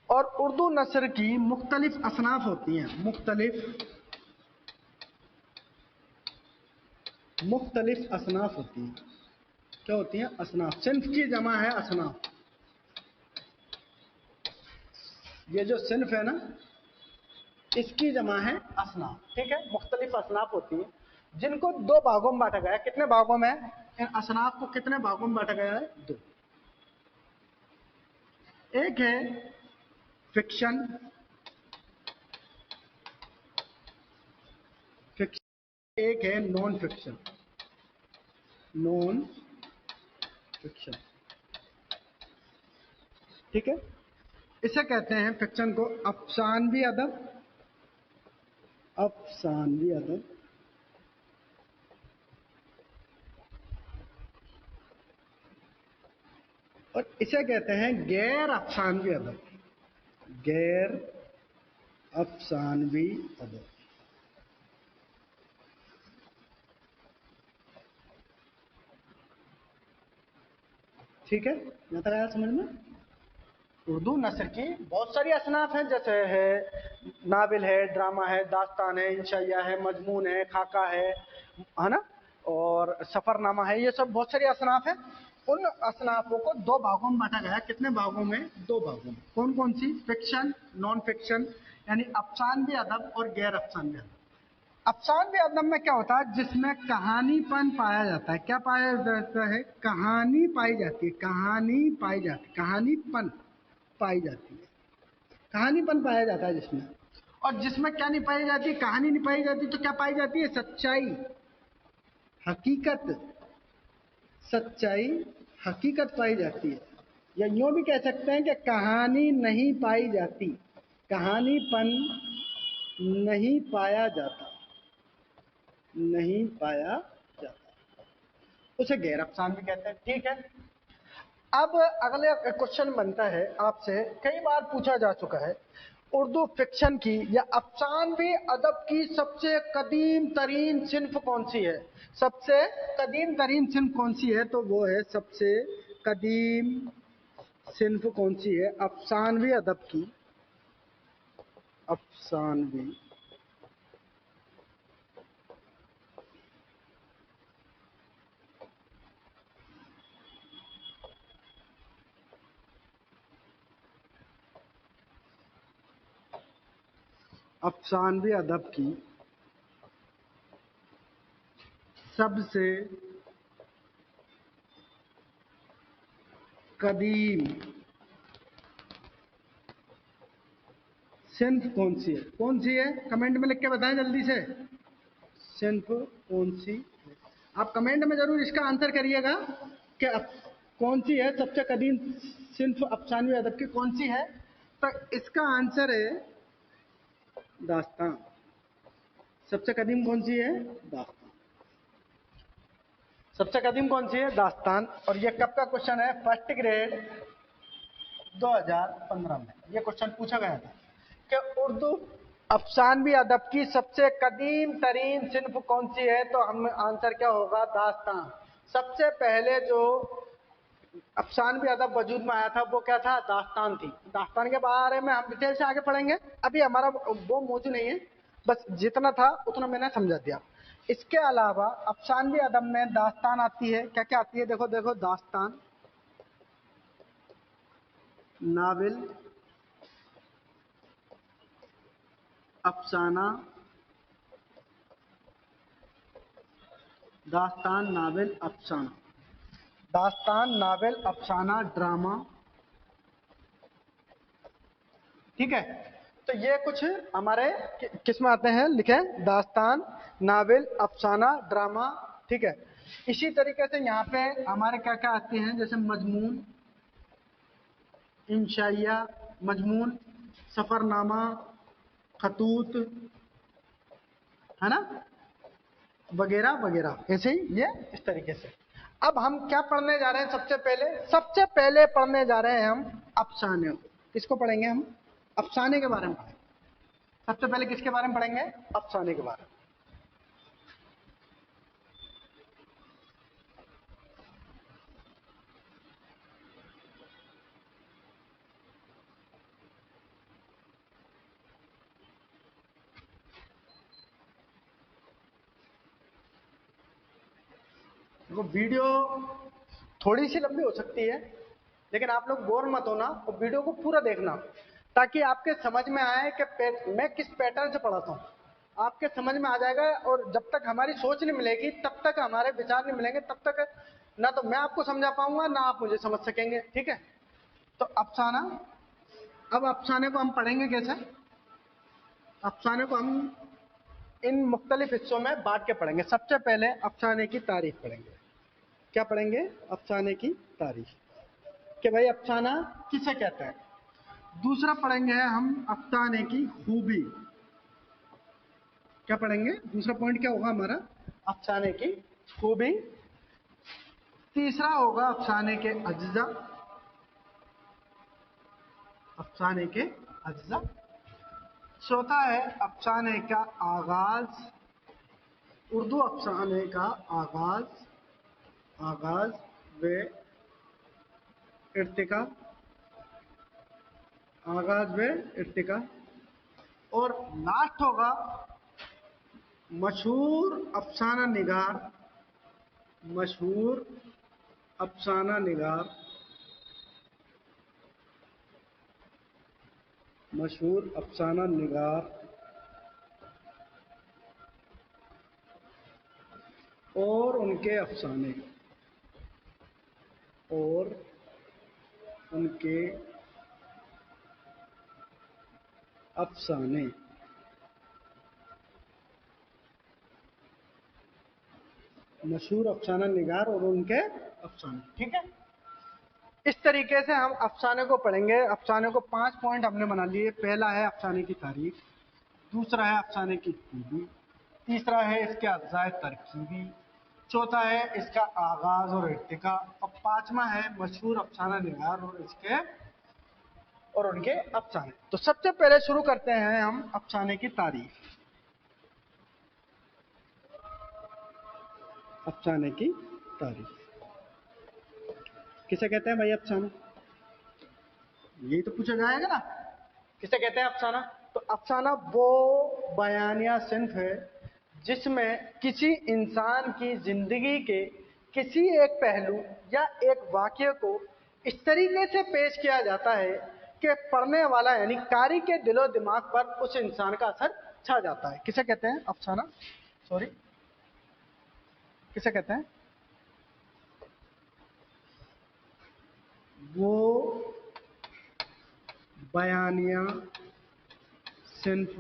और उर्दू नस्र की मुख्तलिफ असनाफ होती हैं। मुख्तलिफ असनाफ होती हैं। क्या होती हैं? असनाफ। सिन्फ की जमा है असनाफ। ये जो सिन्फ है ना, इसकी जमा है असनाफ, ठीक है। मुख्तलिफ असनाफ होती हैं जिनको 2 भागों में बांटा गया है। कितने भागों में? इन असनाफ को कितने भागों में बांटा गया है? 2। एक है फिक्शन, एक है नॉन फिक्शन। नॉन फिक्शन, ठीक है। इसे कहते हैं फिक्शन को अफसानवी अदब। अफसानवी अदब, और इसे कहते हैं गैर अफसानवी अदब। गैर अफसानवी अदब, ठीक है। यहाँ तक आया समझ में। उर्दू नस्र की बहुत सारी असनाफ हैं, जैसे है नावल है, ड्रामा है, दास्तान है, इंशाइया है, मजमून है, खाका है ना, और सफरनामा है। ये सब बहुत सारी असनाफ हैं। उन असनाफों को 2 भागों में बांटा गया। कितने भागों में? 2 भागों में। कौन कौन सी? फिक्शन, नॉन फिक्शन, यानी अफसानवी अदब और गैर अफसानवी अदब। अफसानवी अदब में क्या होता है? जिसमें कहानीपन पाया जाता है। क्या पाया जाता है? कहानी पाई जाती है। कहानी पाई जाती है, कहानीपन पाई जाती है, कहानीपन पाया जाता है जिसमें। और जिसमें क्या नहीं पाई जाती? कहानी नहीं पाई जाती, तो क्या पाई जाती है? सच्चाई, हकीकत। सच्चाई, हकीकत पाई जाती है। या यूं भी कह सकते हैं कि कहानी नहीं पाई जाती, कहानीपन नहीं पाया जाता, नहीं पाया जाता, उसे गैर अफसान भी कहते हैं, ठीक है। अब अगले क्वेश्चन बनता है आपसे, कई बार पूछा जा चुका है, उर्दू फिक्शन की या अफसानवी अदब की सबसे कदीम तरीन सिन्फ कौन सी है? सबसे कदीम तरीन सिन्फ कौन सी है? तो वो है, सबसे कदीम सिन्फ कौन सी है अफसानवी अदब की? अफसानवी अफसानवी अदब की सबसे कदीम सिन्फ कौन सी है? कौन सी है? कमेंट में लिख के बताएं जल्दी से, सिन्फ कौन सी? आप कमेंट में जरूर इसका आंसर करिएगा कि कौन सी है सबसे कदीम सिन्फ अफसानवी अदब की, कौन सी है? तो इसका आंसर है दास्तान। सबसे कदीम कौन सी है? दास्तान। सबसे कदीम कौन सी है? दास्तान। और ये कब का क्वेश्चन है? फर्स्ट ग्रेड 2015 में ये क्वेश्चन पूछा गया था कि उर्दू अफसानवी अदब की सबसे कदीम तरीन सिन्फ कौन सी है? तो हम आंसर क्या होगा? दास्तान। सबसे पहले जो अफसानवी अदब वजूद में आया था वो क्या था? दास्तान थी। दास्तान के बारे में हम डिटेल से आगे पढ़ेंगे, अभी हमारा वो मौजूद नहीं है, बस जितना था उतना मैंने समझा दिया। इसके अलावा अफसानवी अदब में दास्तान आती है, क्या क्या आती है? देखो देखो, दास्तान, नावल, अफसाना, दास्तान, नावल, अफसाना, दास्तान, नावल, अफसाना, ड्रामा, ठीक है। तो ये कुछ हमारे किस में आते हैं? लिखे, दास्तान, नावल, अफसाना, ड्रामा, ठीक है। इसी तरीके से यहाँ पे हमारे क्या क्या आते हैं? जैसे मजमून, इंशाइया, मजमून, सफरनामा, खतूत, है ना, वगैरह वगैरह, ऐसे ही ये इस तरीके से। अब हम क्या पढ़ने जा रहे हैं? सबसे पहले पढ़ने जा रहे हैं हम अफसाने को। किसको पढ़ेंगे हम? अफसाने के बारे में पढ़ेंगे। सबसे पहले किसके बारे में पढ़ेंगे? अफसाने के बारे में। वो वीडियो थोड़ी सी लंबी हो सकती है, लेकिन आप लोग बोर मत होना और वीडियो को पूरा देखना, ताकि आपके समझ में आए कि मैं किस पैटर्न से पढ़ाता हूँ। आपके समझ में आ जाएगा, और जब तक हमारी सोच नहीं मिलेगी, तब तक हमारे विचार नहीं मिलेंगे, तब तक ना तो मैं आपको समझा पाऊंगा ना आप मुझे समझ सकेंगे, ठीक है। तो अफसाना, अब अफसाने को हम पढ़ेंगे कैसे? अफसाने को हम इन मुख्तलिफ हिस्सों में बांट के पढ़ेंगे। सबसे पहले अफसाने की तारीफ पढ़ेंगे। क्या पढ़ेंगे? अफसाने की तारीफ, कि भाई अफसाना किसे कहते हैं। दूसरा पढ़ेंगे हम अफसाने की खूबी। क्या पढ़ेंगे? दूसरा पॉइंट क्या होगा हमारा? अफसाने की खूबी। तीसरा होगा अफसाने के अज्जा। अफसाने के अज्जा। चौथा है अफसाने का आगाज। उर्दू अफसाने का आगाज, आगाज व इर्तिका, आगाज व इर्तिका। और लास्ट होगा मशहूर अफसाना निगार। मशहूर अफसाना निगार, मशहूर अफसाना निगार और उनके अफसाने, और उनके अफसाने। मशहूर अफसाना निगार और उनके अफसाने, ठीक है। इस तरीके से हम अफसाने को पढ़ेंगे। अफसाने को 5 पॉइंट हमने बना लिए। पहला है अफसाने की तारीफ, दूसरा है अफसाने की खूबी, तीसरा है इसके अज्जाए तरकीबी, चौथा है इसका आगाज और इर्तिका, और पांचवा है मशहूर अफसाना निगार और उनके अफसाने। तो सबसे पहले शुरू करते हैं हम अफसाने की तारीफ। अफसाने की तारीफ किसे कहते हैं भाई? अफसाना, यही तो पूछा जाएगा ना, किसे कहते हैं अफसाना? तो अफसाना वो बयानिया सिंफ है जिसमें किसी इंसान की जिंदगी के किसी एक पहलू या एक वाक्य को इस तरीके से पेश किया जाता है कि पढ़ने वाला यानी कारी के दिलो दिमाग पर उस इंसान का असर छा जाता है। किसे कहते हैं अफसाना? सॉरी, किसे कहते हैं? वो बयानिया सिंफ,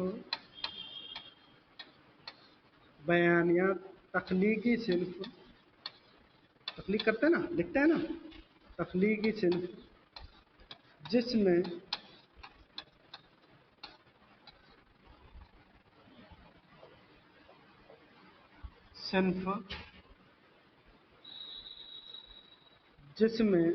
बयानिया तख्लीकी सिंफ, तख्लीक करते हैं ना, लिखते हैं ना, तख्लीकी सिंफ जिसमें सिंफ जिसमें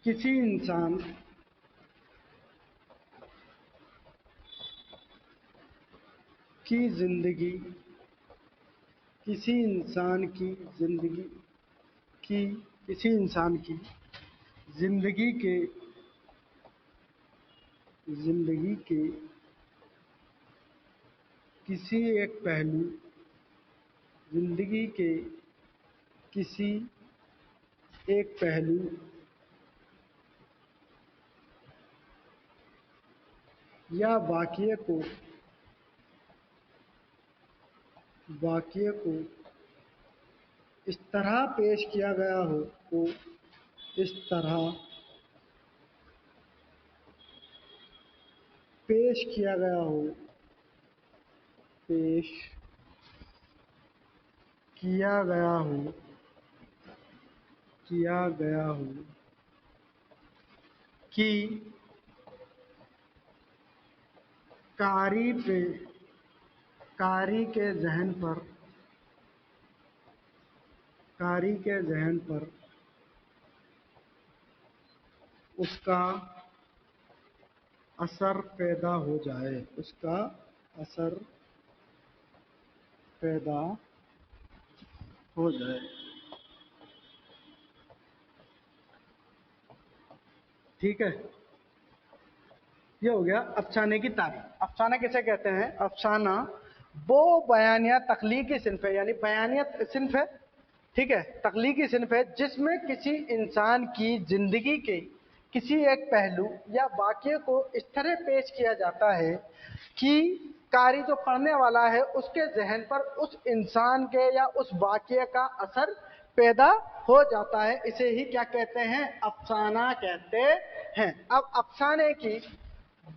किसी इंसान की जिंदगी, किसी इंसान की जिंदगी की, किसी इंसान की जिंदगी के, जिंदगी के किसी एक पहलू, जिंदगी के किसी एक पहलू या वाक़ये को, वाक़ये को इस तरह पेश किया गया हो, को इस तरह पेश किया गया हो, पेश किया गया हो, किया गया हो कि कारी पे, कारी के ज़हन पर, कारी के ज़हन पर उसका असर पैदा हो जाए, उसका असर पैदा हो जाए। ठीक है, ये हो गया अफसाने की तारीफ। अफसाना किसे कहते हैं? अफसाना वो बयानिया तख्लीकी सिन्फ है, यानी बयानिया सिन्फ है, ठीक है, तख्लीकी सिन्फ है जिसमें किसी इंसान की जिंदगी के किसी एक पहलू या वाक्य को इस तरह पेश किया जाता है कि कारी जो पढ़ने वाला है उसके जहन पर उस इंसान के या उस वाक्य का असर पैदा हो जाता है। इसे ही क्या कहते हैं? अफसाना कहते हैं। अब अफसाने की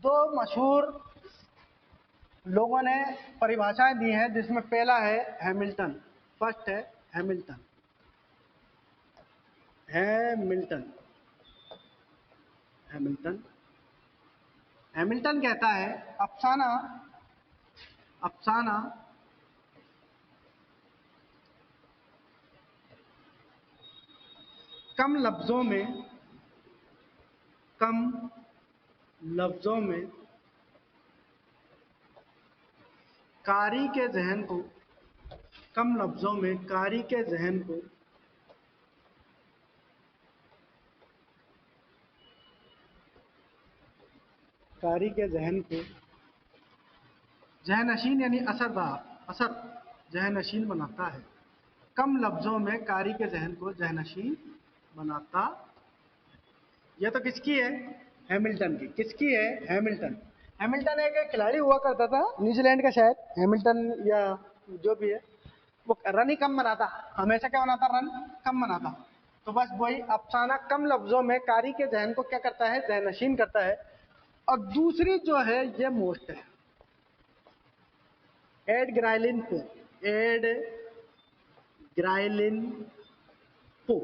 दो मशहूर लोगों ने परिभाषाएं दी हैं, जिसमें पहला है हैमिल्टन, फर्स्ट है हैमिल्टन। हैमिल्टन, हैमिल्टन, हैमिल्टन कहता है अफसाना, अफसाना कम लफ्जों में, कम लफ्जों में कारी के जहन को, कम लफ्जों में कारी के जहन को कारी के जहन को जहनशीन यानी असरदार, असर जहनशीन बनाता है। कम लफ्जों में कारी के जहन को जहनशीन बनाता। यह तो किसकी है? हैमिल्टन की। किसकी है? हैमिल्टन। हैमिल्टन एक खिलाड़ी हुआ करता था न्यूजीलैंड का, शायद हैमिल्टन या जो भी है, वो रन ही कम बनाता, हमेशा क्या बनाता? रन कम बनाता। तो बस वही अफसाना कम लफ्जों में कारी के जहन को क्या करता है? जहनशीन करता है। और दूसरी जो है ये मोस्ट है, एड ग्राइलिन पो, एड ग्राइलिन पो,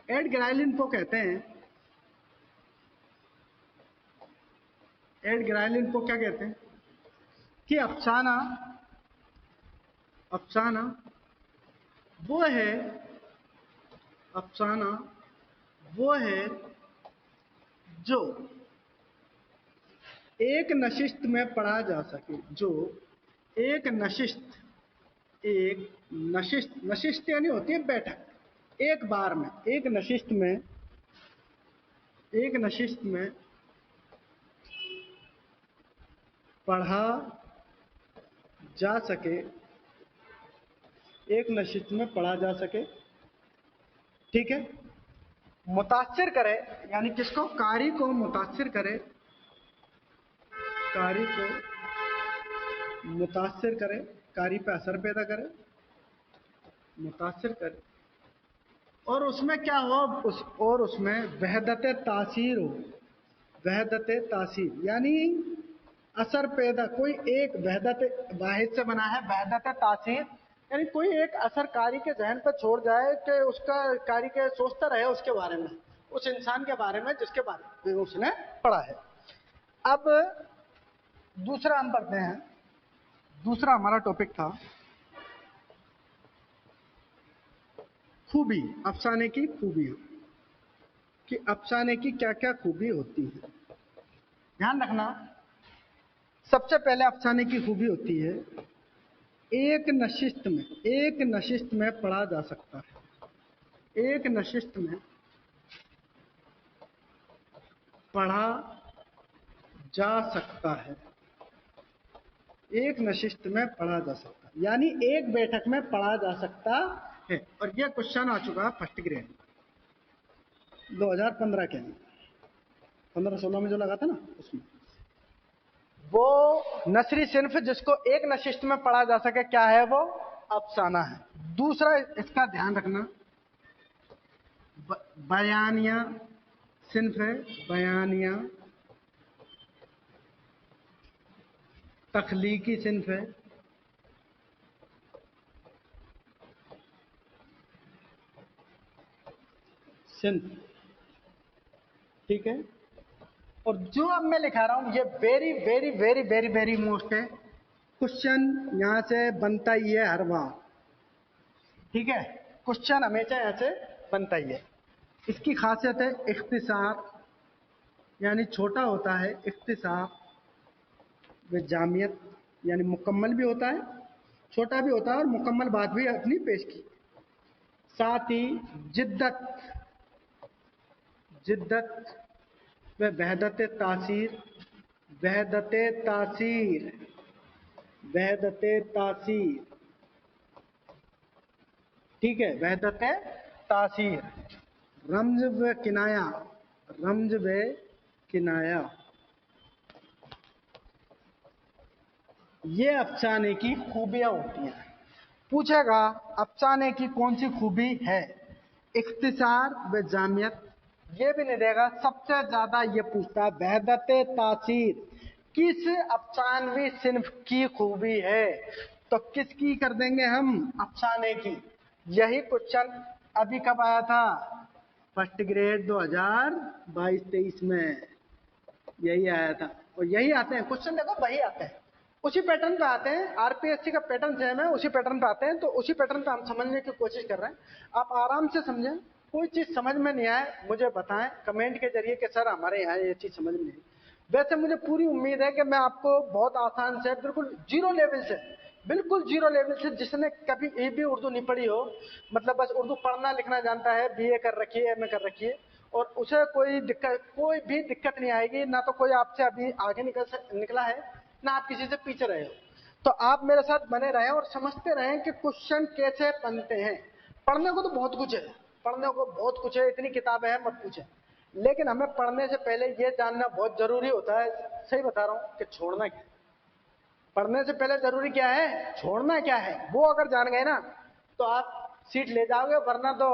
एड ग्राइलिन पो कहते हैं, एड ग्राइलिन पो क्या कहते हैं? कि अफसाना अफसाना वो है अफसाना वो है जो एक नशिस्त में पढ़ा जा सके, जो एक नशिस्त यानी होती है बैठक, एक बार में एक नशिस्त में पढ़ा जा सके, एक नशिस्त में पढ़ा जा सके। ठीक है, मुतासिर करे यानी किसको, कारी को मुतासिर करे, कारी को मुतासिर करे, कारी पे असर पैदा करे, मुतासिर करे, और उसमें क्या हो, और उसमें वहदत तासीर हो, वहदत तासीर यानी असर पैदा, कोई एक वहदत वाहिद से बना है, वहदत तासीर यानी कोई एक असर कारी के जहन पर छोड़ जाए कि उसका कारी के सोचता रहे उसके बारे में, उस इंसान के बारे में जिसके बारे में उसने पढ़ा है। अब दूसरा हम पढ़ते हैं, दूसरा हमारा टॉपिक था खूबी, अफसाने की खूबियां, कि अफसाने की क्या क्या खूबी होती है। ध्यान रखना, सबसे पहले अफसाने की खूबी होती है एक नशिस्त में पढ़ा जा सकता है, एक नशिस्त में पढ़ा जा सकता है, एक नशिस्त में पढ़ा जा सकता है यानी एक बैठक में पढ़ा जा सकता है। और यह क्वेश्चन आ चुका है फर्स्ट ग्रेड 2015 के, 15-16 में जो लगा था ना, उसमें वो नसरी सिन्फ जिसको एक नशिस्त में पढ़ा जा सके, क्या है वो, अफसाना है। दूसरा इसका ध्यान रखना, बयानिया सिन्फ है, बयानिया तख्लीकी सिन्फ है, सिन्फ। ठीक है, और जो अब मैं लिखा रहा हूं ये very very very very very most है, क्वेश्चन यहां से बनता ही है हर बार। ठीक है, क्वेश्चन हमेशा यहां से बनता ही है। इसकी खासियत है इख्तिसार यानी छोटा होता है, इख्तिसार व जामियत यानी मुकम्मल भी होता है, छोटा भी होता है और मुकम्मल बात भी अपनी पेश की। साथ ही जिद्दत व वहदत तासीर, वहदत तासीर, वहदत तासीर। ठीक है, वहदत तासीर, रमज व किनाया, रमज व किनाया, ये अफसाने की खूबियां होती हैं। पूछेगा अफसाने की कौन सी खूबी है, इख्तिसार व जामियत, ये भी नहीं देगा। सबसे ज्यादा ये पूछता है वहदत तासीर, किस अफसानवी सिन्फ की खूबी है, तो किसकी कर देंगे हम, अफसाने की। यही क्वेश्चन अभी कब आया था, फर्स्ट ग्रेड 2022-23 में यही आया था। और यही आते हैं क्वेश्चन, देखो वही आते हैं, उसी पैटर्न पे आते हैं। आरपीएससी का पैटर्न सेम है, उसी पैटर्न पे आते हैं, तो उसी पैटर्न पे हम समझने की कोशिश कर रहे हैं। आप आराम से समझें, कोई चीज समझ में नहीं आए मुझे बताएं कमेंट के जरिए कि सर हमारे यहाँ ये चीज समझ में नहीं। वैसे मुझे पूरी उम्मीद है कि मैं आपको बहुत आसान से, बिल्कुल जीरो लेवल से, बिल्कुल जीरो लेवल से, जिसने कभी ये भी उर्दू नहीं पढ़ी हो, मतलब बस उर्दू पढ़ना लिखना जानता है, बीए कर रखी है, एमए कर रखी है, और उसे कोई भी दिक्कत नहीं आएगी, ना तो कोई आपसे अभी आगे निकला है, ना आप किसी से पीछे रहे हो। तो आप मेरे साथ बने रहें और समझते रहें कि क्वेश्चन कैसे बनते हैं। पढ़ने को तो बहुत कुछ है, पढ़ने को बहुत कुछ है, इतनी किताबें हैं मत पूछे, लेकिन हमें पढ़ने से पहले ये जानना बहुत जरूरी होता है, सही बता रहा हूं, कि छोड़ना क्या है। पढ़ने से पहले जरूरी क्या है, छोड़ना क्या है। वो अगर जान गए ना तो आप सीट ले जाओगे, वरना तो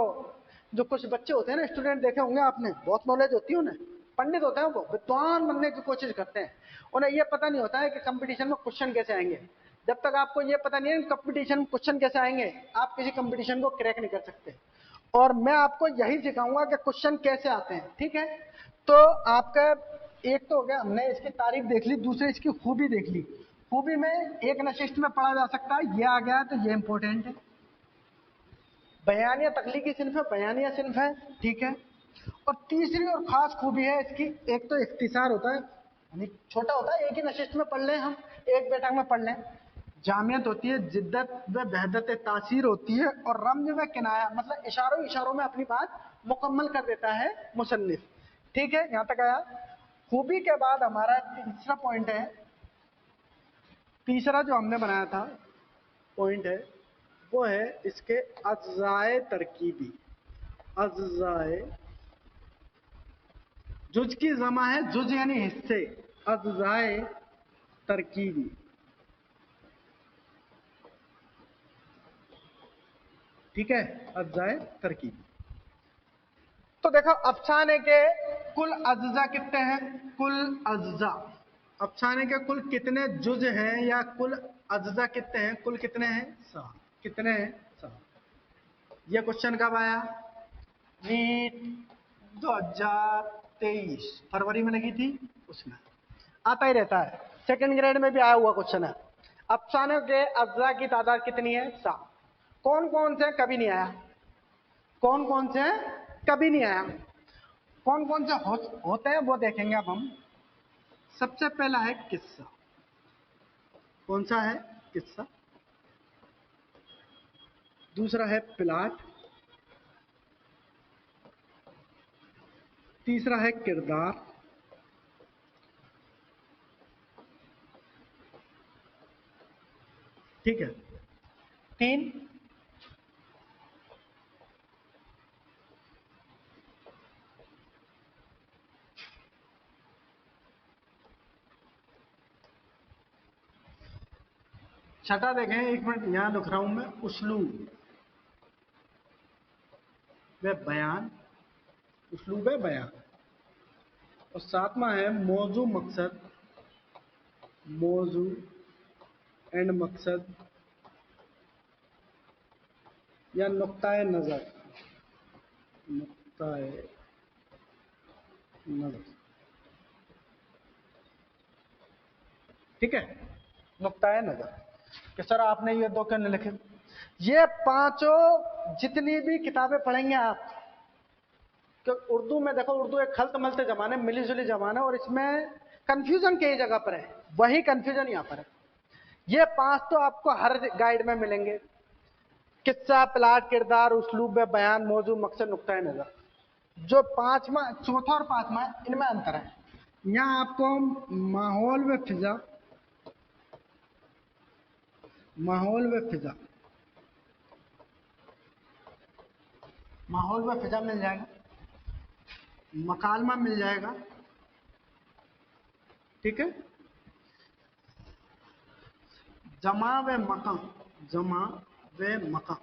जो कुछ बच्चे होते हैं ना, स्टूडेंट देखे होंगे आपने, बहुत नॉलेज होती है उन्हें, पंडित होते हैं वो, विद्वान बनने की कोशिश करते हैं, उन्हें ये पता नहीं होता है कि कंपटीशन में क्वेश्चन कैसे आएंगे। जब तक आपको ये पता नहीं है कंपटीशन में क्वेश्चन कैसे आएंगे, आप किसी कंपटीशन को क्रैक नहीं कर सकते। और मैं आपको यही सिखाऊंगा कि क्वेश्चन कैसे आते हैं। ठीक है, तो आपका एक तो हो गया, हमने इसकी तारीफ देख ली, दूसरी इसकी खूबी देख ली। खूबी में एक नशिस्त में पढ़ा जा सकता है, ये आ गया तो ये इंपॉर्टेंट है। बयानिया तख्लीकी सिन्फ है, बयानिया सिन्फ है, ठीक है। और तीसरी और खास खूबी है इसकी, एक तो इख्तिसार होता है, यानी छोटा होता है, एक ही नशिस्त में पढ़ लें हम, एक बैठक में पढ़ लें। जामियत होती है, जिद्दत व वहदत तासीर होती है, और रम्ज व किनाया, मतलब इशारों इशारों में अपनी बात मुकम्मल कर देता है मुसन्निफ। ठीक है, यहां तक आया। खूबी के बाद हमारा तीसरा पॉइंट है, तीसरा जो हमने बनाया था पॉइंट है, वो है इसके अज्जाए तरकीबी। अज्जाए, जुज की जमा है, जुज यानी हिस्से, अज्जाए तरकीबी। ठीक है, अज्जाए तरकीबी। तो देखो अफसाने के कुल अज्जा कितने हैं? कुल अज्जा, अफसाने के कुल कितने जुज हैं या कुल अज्जा कितने हैं? कुल कितने हैं? 7। कितने हैं? 7। यह क्वेश्चन कब आया? नीट 2023 फरवरी में लगी थी, उसमें आता ही रहता है। सेकंड ग्रेड में भी आया हुआ क्वेश्चन है। अफसानों के अज्जा की तादाद कितनी है? 7। कौन कौन से कभी नहीं आया? कौन कौन से कभी नहीं आया? कौन कौन से होते हैं वो देखेंगे अब हम। सबसे पहला है किस्सा। कौन सा है? किस्सा। दूसरा है प्लाट। तीसरा है किरदार। ठीक है, 3। छठा देखें, एक मिनट यहां लिख रहा हूं मैं, उस्लूब व बयान। उस्लूब है बयान। और सातवां है मौजू मकसद। मौजू एंड मकसद या नुक्ताए नजर। नुक्ताए नजर। ठीक है, नुक्ताए नजर कि सर आपने ये 2 क्यों नहीं लिखे? ये पांचों जितनी भी किताबें पढ़ेंगे आप, कि उर्दू में देखो, उर्दू एक खलत मलते जमाने, मिली जुली जमाना, और इसमें कंफ्यूजन कई जगह पर है, वही कंफ्यूजन यहां पर है। ये 5 तो आपको हर गाइड में मिलेंगे, किस्सा, प्लाट, किरदार, उस्लूब में बयान, मौजू, मकसद, नुक्ताए नजर। जो पांचवा, चौथा और पांचवा, इनमें अंतर है। यहाँ आपको माहौल व फिजा, माहौल व फिजा, माहौल व फिजा मिल जाएगा, मकालमा मिल जाएगा। ठीक है, जमा व मका, जमा व मका,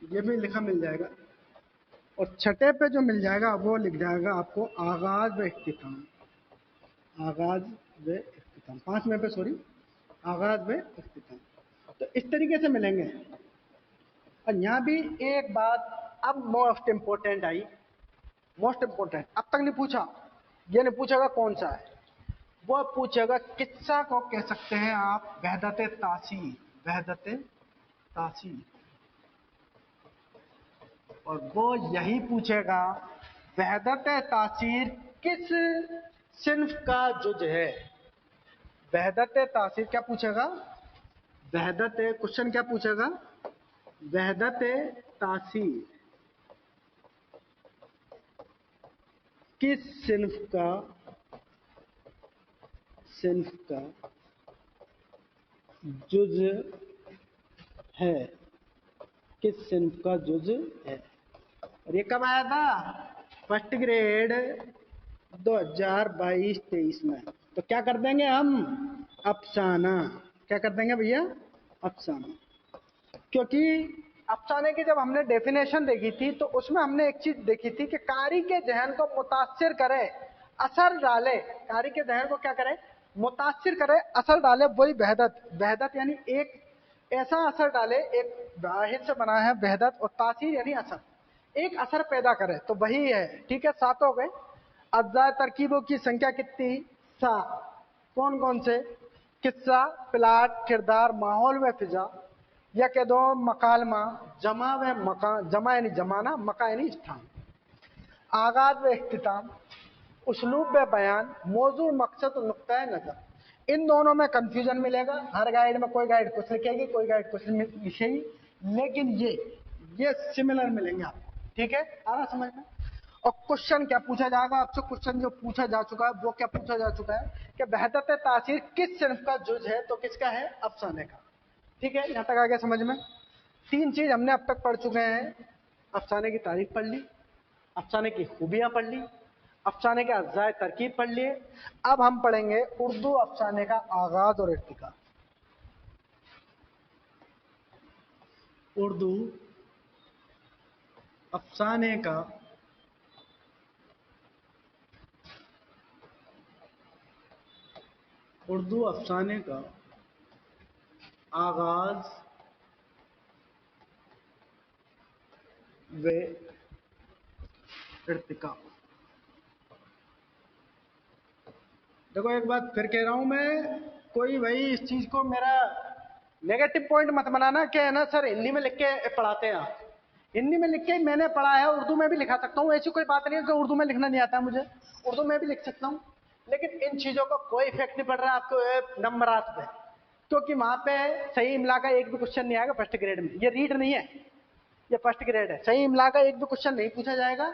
ये भी लिखा मिल जाएगा। और छठे पे जो मिल जाएगा वो लिख जाएगा आपको आगाज व इख्तिताम। आगाज व इख्तिताम, 5 में पे सॉरी, आगाज व इख्तिताम। तो इस तरीके से मिलेंगे। और यहाँ भी एक बात अब मोस्ट इंपोर्टेंट आई, मोस्ट इंपोर्टेंट, अब तक नहीं पूछा, ये नहीं पूछेगा कौन सा है, वो पूछेगा किस्सा को कह सकते हैं आप वहदत तासीर। वहदत तासीर। और वो यही पूछेगा वहदत तासीर किस सिन्फ का जुज है। वहदत तासीर क्या पूछेगा? वहदत, क्वेश्चन क्या पूछेगा? वहदत तासीर किस सिन्फ का, सिन्फ का जुज है, किस सिन्फ का जुज है। और ये कब आया था? फर्स्ट ग्रेड 2022-23 में। तो क्या कर देंगे हम? अफसाना। क्या कर देंगे भैया? अफसाना। क्योंकि अफसाने की जब हमने डेफिनेशन देखी थी तो उसमें हमने एक चीज देखी थी कि कारी के जहन को मुतासिर करे, असर डाले, कारी के जहन को क्या करे? मुतासिर करे, असर डाले, वही वहदत। वहदत यानी एक ऐसा असर डाले, एक वाहिद से बना है वहदत, और तासीर यानी असर, एक असर पैदा करे, तो वही है। ठीक है, 7 हो गए। अज्जा तरकीबों की संख्या कितनी? 7। कौन कौन से? किस्सा, प्लाट, किरदार, माहौल व फिजा, या कह दो मकालमा, जमा व मका, जमा यानी जमाना, मका यानी स्थान, आगाज व इख्तिताम, उसलूब व बयान, मौजू, मकसद, नुक्ता नजर। इन दोनों में कंफ्यूजन मिलेगा। हर गाइड में कोई गाइड कुछ लिखेगी, कोई गाइड कुछ लिखेगी, लेकिन ये सिमिलर मिलेंगे आपको। ठीक है, आ रहा समझ में। और क्वेश्चन क्या पूछा जाएगा आपसे, क्वेश्चन जो पूछा जा चुका है वो क्या पूछा जा चुका है कि वहदत तासीर किस सिर्फ का जुज है, तो किसका है, अफसाने का। ठीक है, यहां तक आ गया समझ में। तीन चीज हमने अब तक पढ़ चुके हैं। अफसाने की तारीफ पढ़ ली, अफसाने की खूबियां पढ़ ली, अफसाने के अज्जाए तरकीब पढ़ लिए। अब हम पढ़ेंगे उर्दू अफसाने का आगाज और इर्तिका। उर्दू अफसाने का उर्दू अफसाने का आगाज व इर्तिका। देखो एक बात फिर कह रहा हूं मैं, कोई भाई इस चीज को मेरा नेगेटिव पॉइंट मत बनाना कि है ना सर हिंदी में लिख के पढ़ाते हैं आप। हिंदी में लिख के मैंने पढ़ा है, उर्दू में भी लिखा सकता हूँ, ऐसी कोई बात नहीं है कि उर्दू में लिखना नहीं आता मुझे, उर्दू में भी लिख सकता हूँ। लेकिन इन चीजों का कोई इफेक्ट नहीं पड़ रहा आपको नंबरात पे, क्योंकि वहां पे सही इमला का एक भी क्वेश्चन नहीं आएगा फर्स्ट ग्रेड में। ये रीड नहीं है, ये फर्स्ट ग्रेड है। सही इमला का एक भी क्वेश्चन नहीं पूछा जाएगा,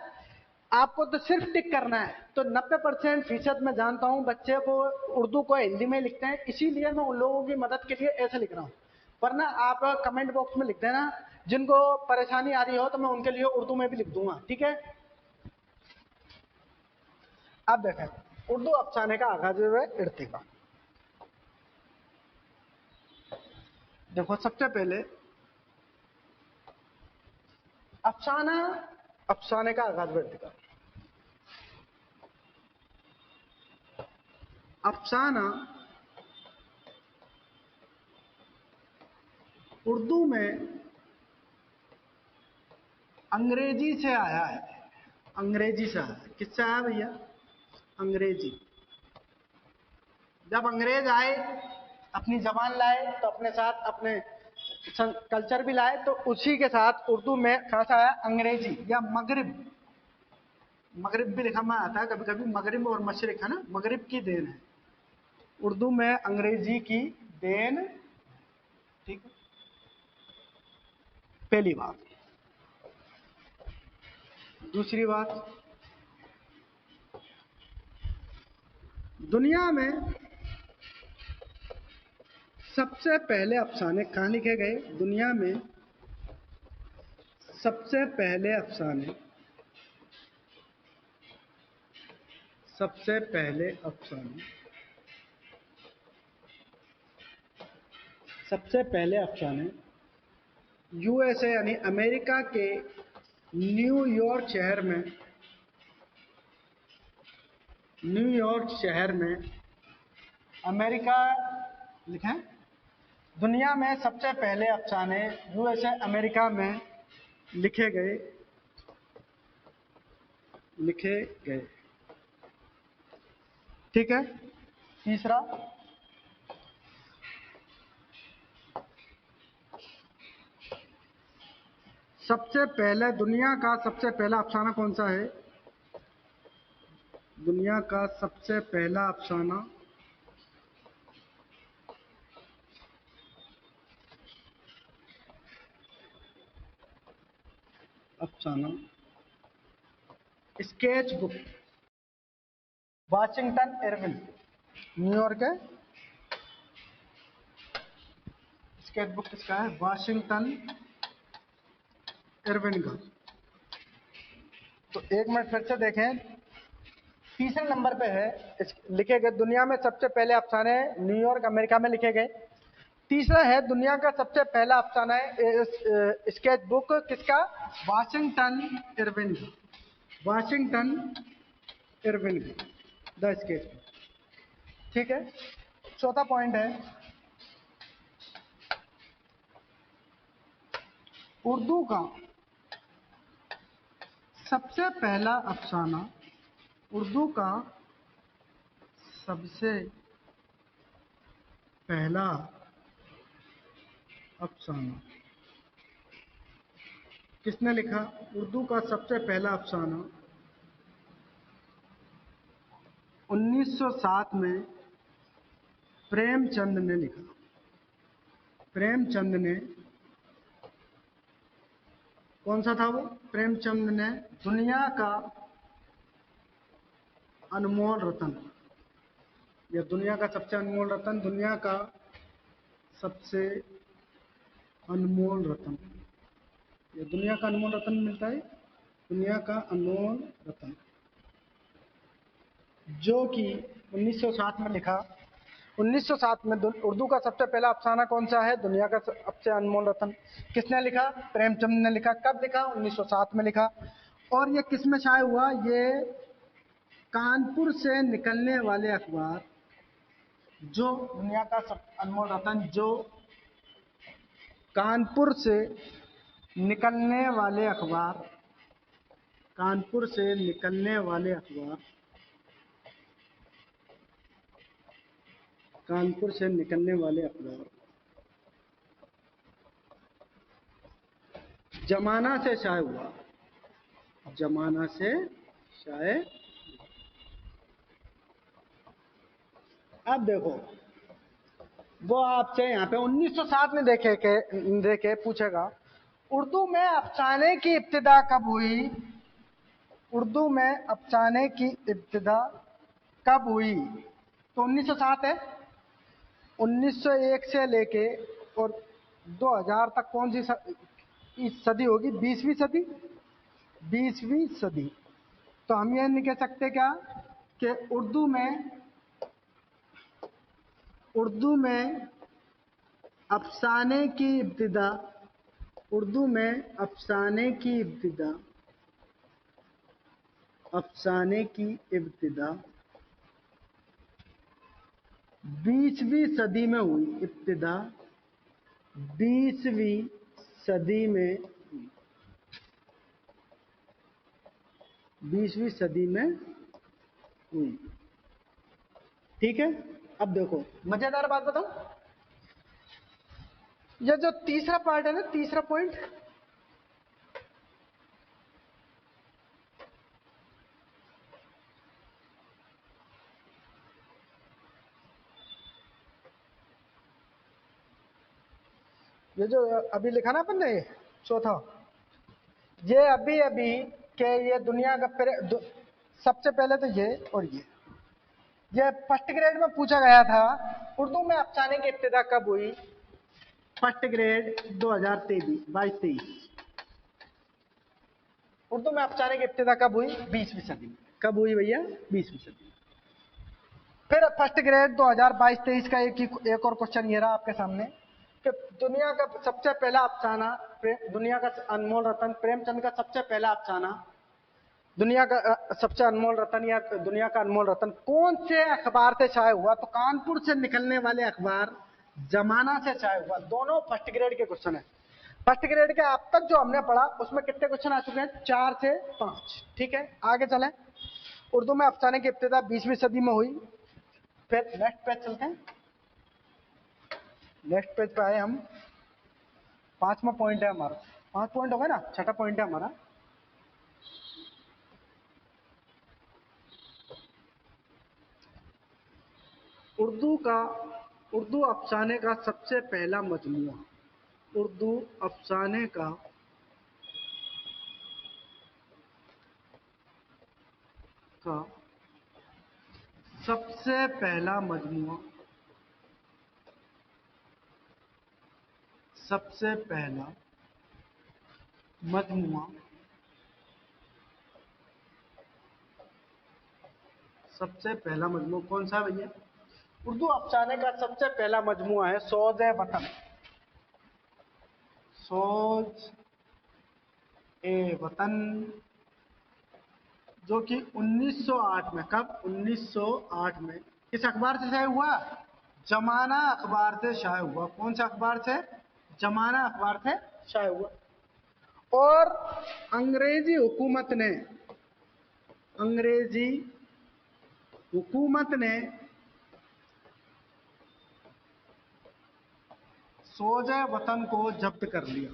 आपको तो सिर्फ टिक करना है। तो 90% फीसद मैं जानता हूं बच्चे वो उर्दू को हिंदी में लिखते हैं, इसीलिए मैं उन लोगों की मदद के लिए ऐसे लिख रहा हूं। वरना आप कमेंट बॉक्स में लिख देना, जिनको परेशानी आ रही हो तो मैं उनके लिए उर्दू में भी लिख दूंगा। ठीक है, अब देखें उर्दू अफसाने का आगाज है इर्तिका। देखो सबसे पहले अफसाना, अफसाने का आगाज व इर्तिका। अफसाना उर्दू में अंग्रेजी से आया है, अंग्रेजी से आया है। किससे आया भैया, अंग्रेजी। जब अंग्रेज आए अपनी जबान लाए तो अपने साथ अपने कल्चर भी लाए, तो उसी के साथ उर्दू में कहां से आया, अंग्रेजी या मगरिब। मगरिब भी लिखा में आता है कभी कभी, मगरिब और मशरिक है ना, मगरिब की देन है। उर्दू में अंग्रेजी की देन। ठीक है, पहली बात। दूसरी बात, दुनिया में सबसे पहले अफसाने कहां लिखे गए, दुनिया में सबसे पहले अफसाने, सबसे पहले अफसाने, सबसे पहले अफसाने यूएसए यानी अमेरिका के न्यूयॉर्क शहर में, न्यूयॉर्क शहर में, अमेरिका लिखें। दुनिया में सबसे पहले अफसाने यूएसए अमेरिका में लिखे गए, लिखे गए। ठीक है, तीसरा सबसे पहले दुनिया का सबसे पहला अफसाना कौन सा है, दुनिया का सबसे पहला अफसाना अफसाना sketch book, Washington Irwin, New York है। स्केच बुक किसका है, वाशिंगटन इरविन का। तो एक मिनट फिर से देखें, तीसरे नंबर पे है लिखे गए दुनिया में सबसे पहले अफसाने न्यूयॉर्क अमेरिका में लिखे गए। तीसरा है दुनिया का सबसे पहला अफसाना है स्केच बुक किसका, वाशिंगटन इरविन का, वाशिंगटन इरविन का द स्केच बुक। ठीक है, चौथा पॉइंट है उर्दू का सबसे पहला अफसाना, उर्दू का सबसे पहला अफसाना किसने लिखा? उर्दू का सबसे पहला अफसाना 1907 में प्रेमचंद ने लिखा। प्रेमचंद ने, कौन सा था वो? प्रेमचंद ने दुनिया का अनमोल रतन, या दुनिया का सबसे अनमोल रतन, दुनिया का सबसे अनमोल रतन, ये दुनिया का अनमोल रतन मिलता है, दुनिया का अनमोल रतन, जो कि 1907 में लिखा। 1907 में उर्दू का सबसे पहला अफसाना कौन सा है? दुनिया का सबसे अनमोल रतन। किसने लिखा? प्रेमचंद ने लिखा। कब लिखा? 1907 में लिखा। और ये किस में शाये हुआ? ये कानपुर से निकलने वाले अखबार, जो दुनिया का अनमोल रतन, जो कानपुर से निकलने वाले अखबार, कानपुर से निकलने वाले अखबार, कानपुर से निकलने वाले अखबार जमाना से शाये हुआ। जमाना से शाये। अब देखो, वो आपसे यहाँ पे 1907 में देखे पूछेगा उर्दू में अफसाने की इब्तिदा कब हुई? उर्दू में अफसाने की इब्तिदा कब हुई? तो 1907 है। 1901 से लेके और 2000 तक कौन सी सदी होगी? 20वीं सदी। 20वीं सदी। तो हम ये नहीं कह सकते क्या कि उर्दू में अफसाने की इब्तिदा, उर्दू में अफसाने की इब्तिदा, अफसाने की इब्तिदा 20वीं सदी में हुई। इब्तिदा 20वीं सदी में, 20वीं सदी में हुई। ठीक है। अब देखो, मजेदार बात बताऊं, ये जो तीसरा पार्ट है ना, तीसरा पॉइंट, ये जो अभी लिखा ना अपन ने, चौथा, ये अभी अभी के ये दुनिया का सबसे पहले तो ये फर्स्ट ग्रेड में पूछा गया था। उर्दू में अफसाने की इब्तिदा कब हुई? First grade 2023-22-23। उर्दू में अफसाने की इब्तिदा कब हुई? 20वीं सदी में। कब हुई भैया? 20वीं सदी में। फिर फर्स्ट ग्रेड 2022-23 का एक और क्वेश्चन ये रहा आपके सामने कि दुनिया का सबसे पहला अफसाना, दुनिया का अनमोल रतन, प्रेमचंद का सबसे पहला अफसाना, दुनिया का सबसे अनमोल रतन या दुनिया का अनमोल रतन कौन से अखबार से शाये हुआ? तो कानपुर से निकलने वाले अखबार जमाना से शाये हुआ। दोनों फर्स्ट ग्रेड के क्वेश्चन है। फर्स्ट ग्रेड के अब तक जो हमने पढ़ा उसमें कितने क्वेश्चन आ चुके हैं? 4 से 5। ठीक है, आगे चलें। उर्दू में अफसाने की इब्तिदा 20वीं सदी में हुई। फिर नेक्स्ट पेज चलते हैं। नेक्स्ट पेज पे आए हम। 5वां पॉइंट है हमारा। 5 पॉइंट हो गए ना, 6ठा पॉइंट है हमारा। उर्दू अफसाने का सबसे पहला मजमुआ, उर्दू अफसाने का सबसे पहला मजमुआ, सबसे पहला मजमुआ, सबसे पहला मजमुआ कौन सा भैया? उर्दू अफसाने का सबसे पहला मजमुआ है सोज़ वतन। सोज़ ए वतन, जो कि 1908 में, कब? 1908 में किस अखबार से शाये हुआ? जमाना अखबार से शाये हुआ। कौन सा अखबार से? जमाना अखबार से शाये हुआ। और अंग्रेजी हुकूमत ने, अंग्रेजी हुकूमत ने सोजे वतन को जब्त कर लिया,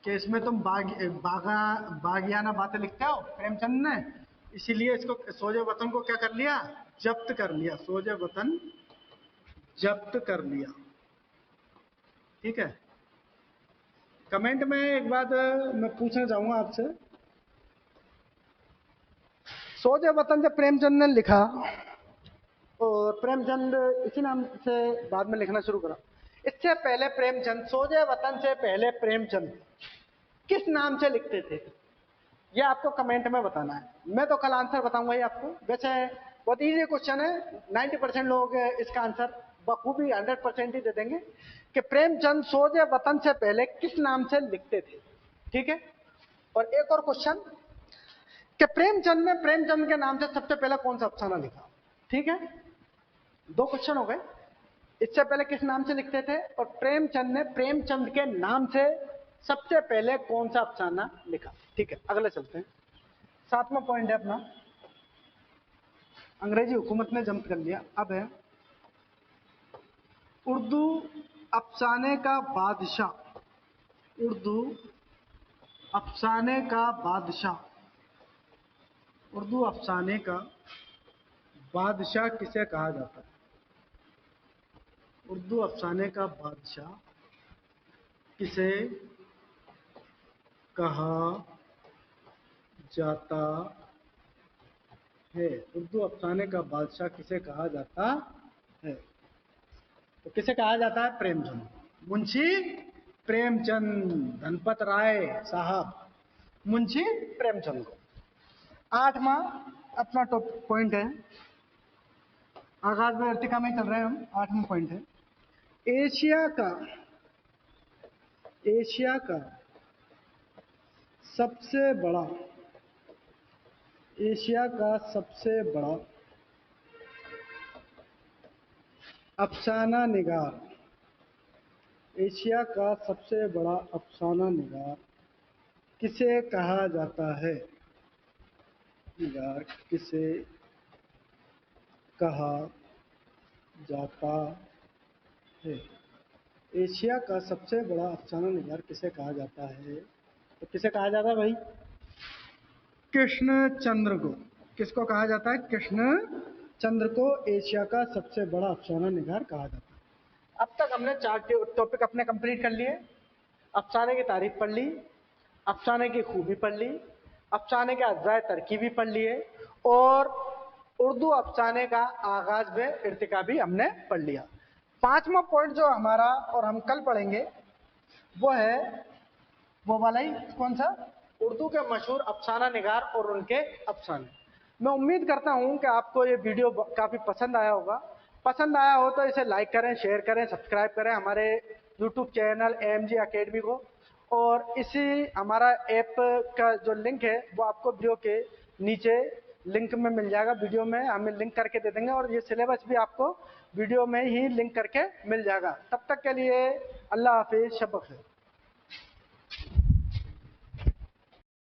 कि इसमें तुम बागियाना बातें लिखते हो प्रेमचंद ने, इसीलिए इसको सोजे वतन को क्या कर लिया, जब्त कर लिया, सोजे वतन जब्त कर लिया। ठीक है। कमेंट में एक बात मैं पूछना चाहूंगा आपसे, सोजे वतन जब प्रेमचंद ने लिखा और प्रेमचंद इसी नाम से बाद में लिखना शुरू करा, इससे पहले प्रेमचंद, सोजे वतन से पहले प्रेमचंद किस नाम से लिखते थे, ये आपको कमेंट में बताना है। मैं तो कल आंसर बताऊंगा ही आपको। वैसे बहुत इजी क्वेश्चन है, 90% लोग इसका आंसर बखूबी 100% ही दे देंगे कि प्रेमचंद सोजे वतन से पहले किस नाम से लिखते थे। ठीक है। और एक और क्वेश्चन कि प्रेमचंद ने प्रेमचंद के नाम से सबसे पहले कौन सा अफसाना लिखा। ठीक है, 2 क्वेश्चन हो गए। इससे पहले किस नाम से लिखते थे और प्रेमचंद ने प्रेमचंद के नाम से सबसे पहले कौन सा अफसाना लिखा। ठीक है, अगले चलते हैं। 7वां पॉइंट है अपना, अंग्रेजी हुकूमत ने जब्त कर लिया। अब है उर्दू अफसाने का बादशाह। उर्दू अफसाने का बादशाह, उर्दू अफसाने का बादशाह किसे कहा जाता है। उर्दू अफसाने का बादशाह किसे कहा जाता है। उर्दू अफसाने का बादशाह किसे कहा जाता है। तो किसे कहा जाता है, प्रेमचंद, मुंशी प्रेमचंद, धनपत राय साहब, मुंशी प्रेमचंद को। 8वां अपना टॉपिक पॉइंट है, आगाज में अर्तिका में चल रहे हैं हम। 8वां पॉइंट है एशिया का सबसे बड़ा, एशिया का सबसे बड़ा अफसाना निगार, एशिया का सबसे बड़ा अफसाना निगार किसे कहा जाता है। निगार किसे कहा जाता है। एशिया का सबसे बड़ा अफसाना निगार किसे कहा जाता है। तो किसे कहा जाता है भाई, कृष्णचंद्र को। किसको कहा जाता है, कृष्णचंद्र को एशिया का सबसे बड़ा अफसाना निगार कहा जाता है। अब तक हमने 4 टॉपिक अपने कंप्लीट कर लिए। अफसाने की तारीफ पढ़ ली, अफसाने की खूबी पढ़ ली, अफसाने के अज्जाए तरकीबी पढ़ लिए, और उर्दू अफसाने का आगाज में इर्तिका भी हमने पढ़ लिया। 5वां पॉइंट जो हमारा और हम कल पढ़ेंगे वो है वो वाला ही, कौन सा, उर्दू के मशहूर अफसाना निगार और उनके अफसाने। मैं उम्मीद करता हूं कि आपको ये वीडियो काफी पसंद आया होगा। पसंद आया हो तो इसे लाइक करें, शेयर करें, सब्सक्राइब करें हमारे यूट्यूब चैनल AMG अकेडमी को। और इसी हमारा ऐप का जो लिंक है वो आपको वीडियो के नीचे लिंक में मिल जाएगा। वीडियो में हमें लिंक करके दे देंगे और ये सिलेबस भी आपको वीडियो में ही लिंक करके मिल जाएगा। तब तक के लिए अल्लाह हाफिज, शब बखैर।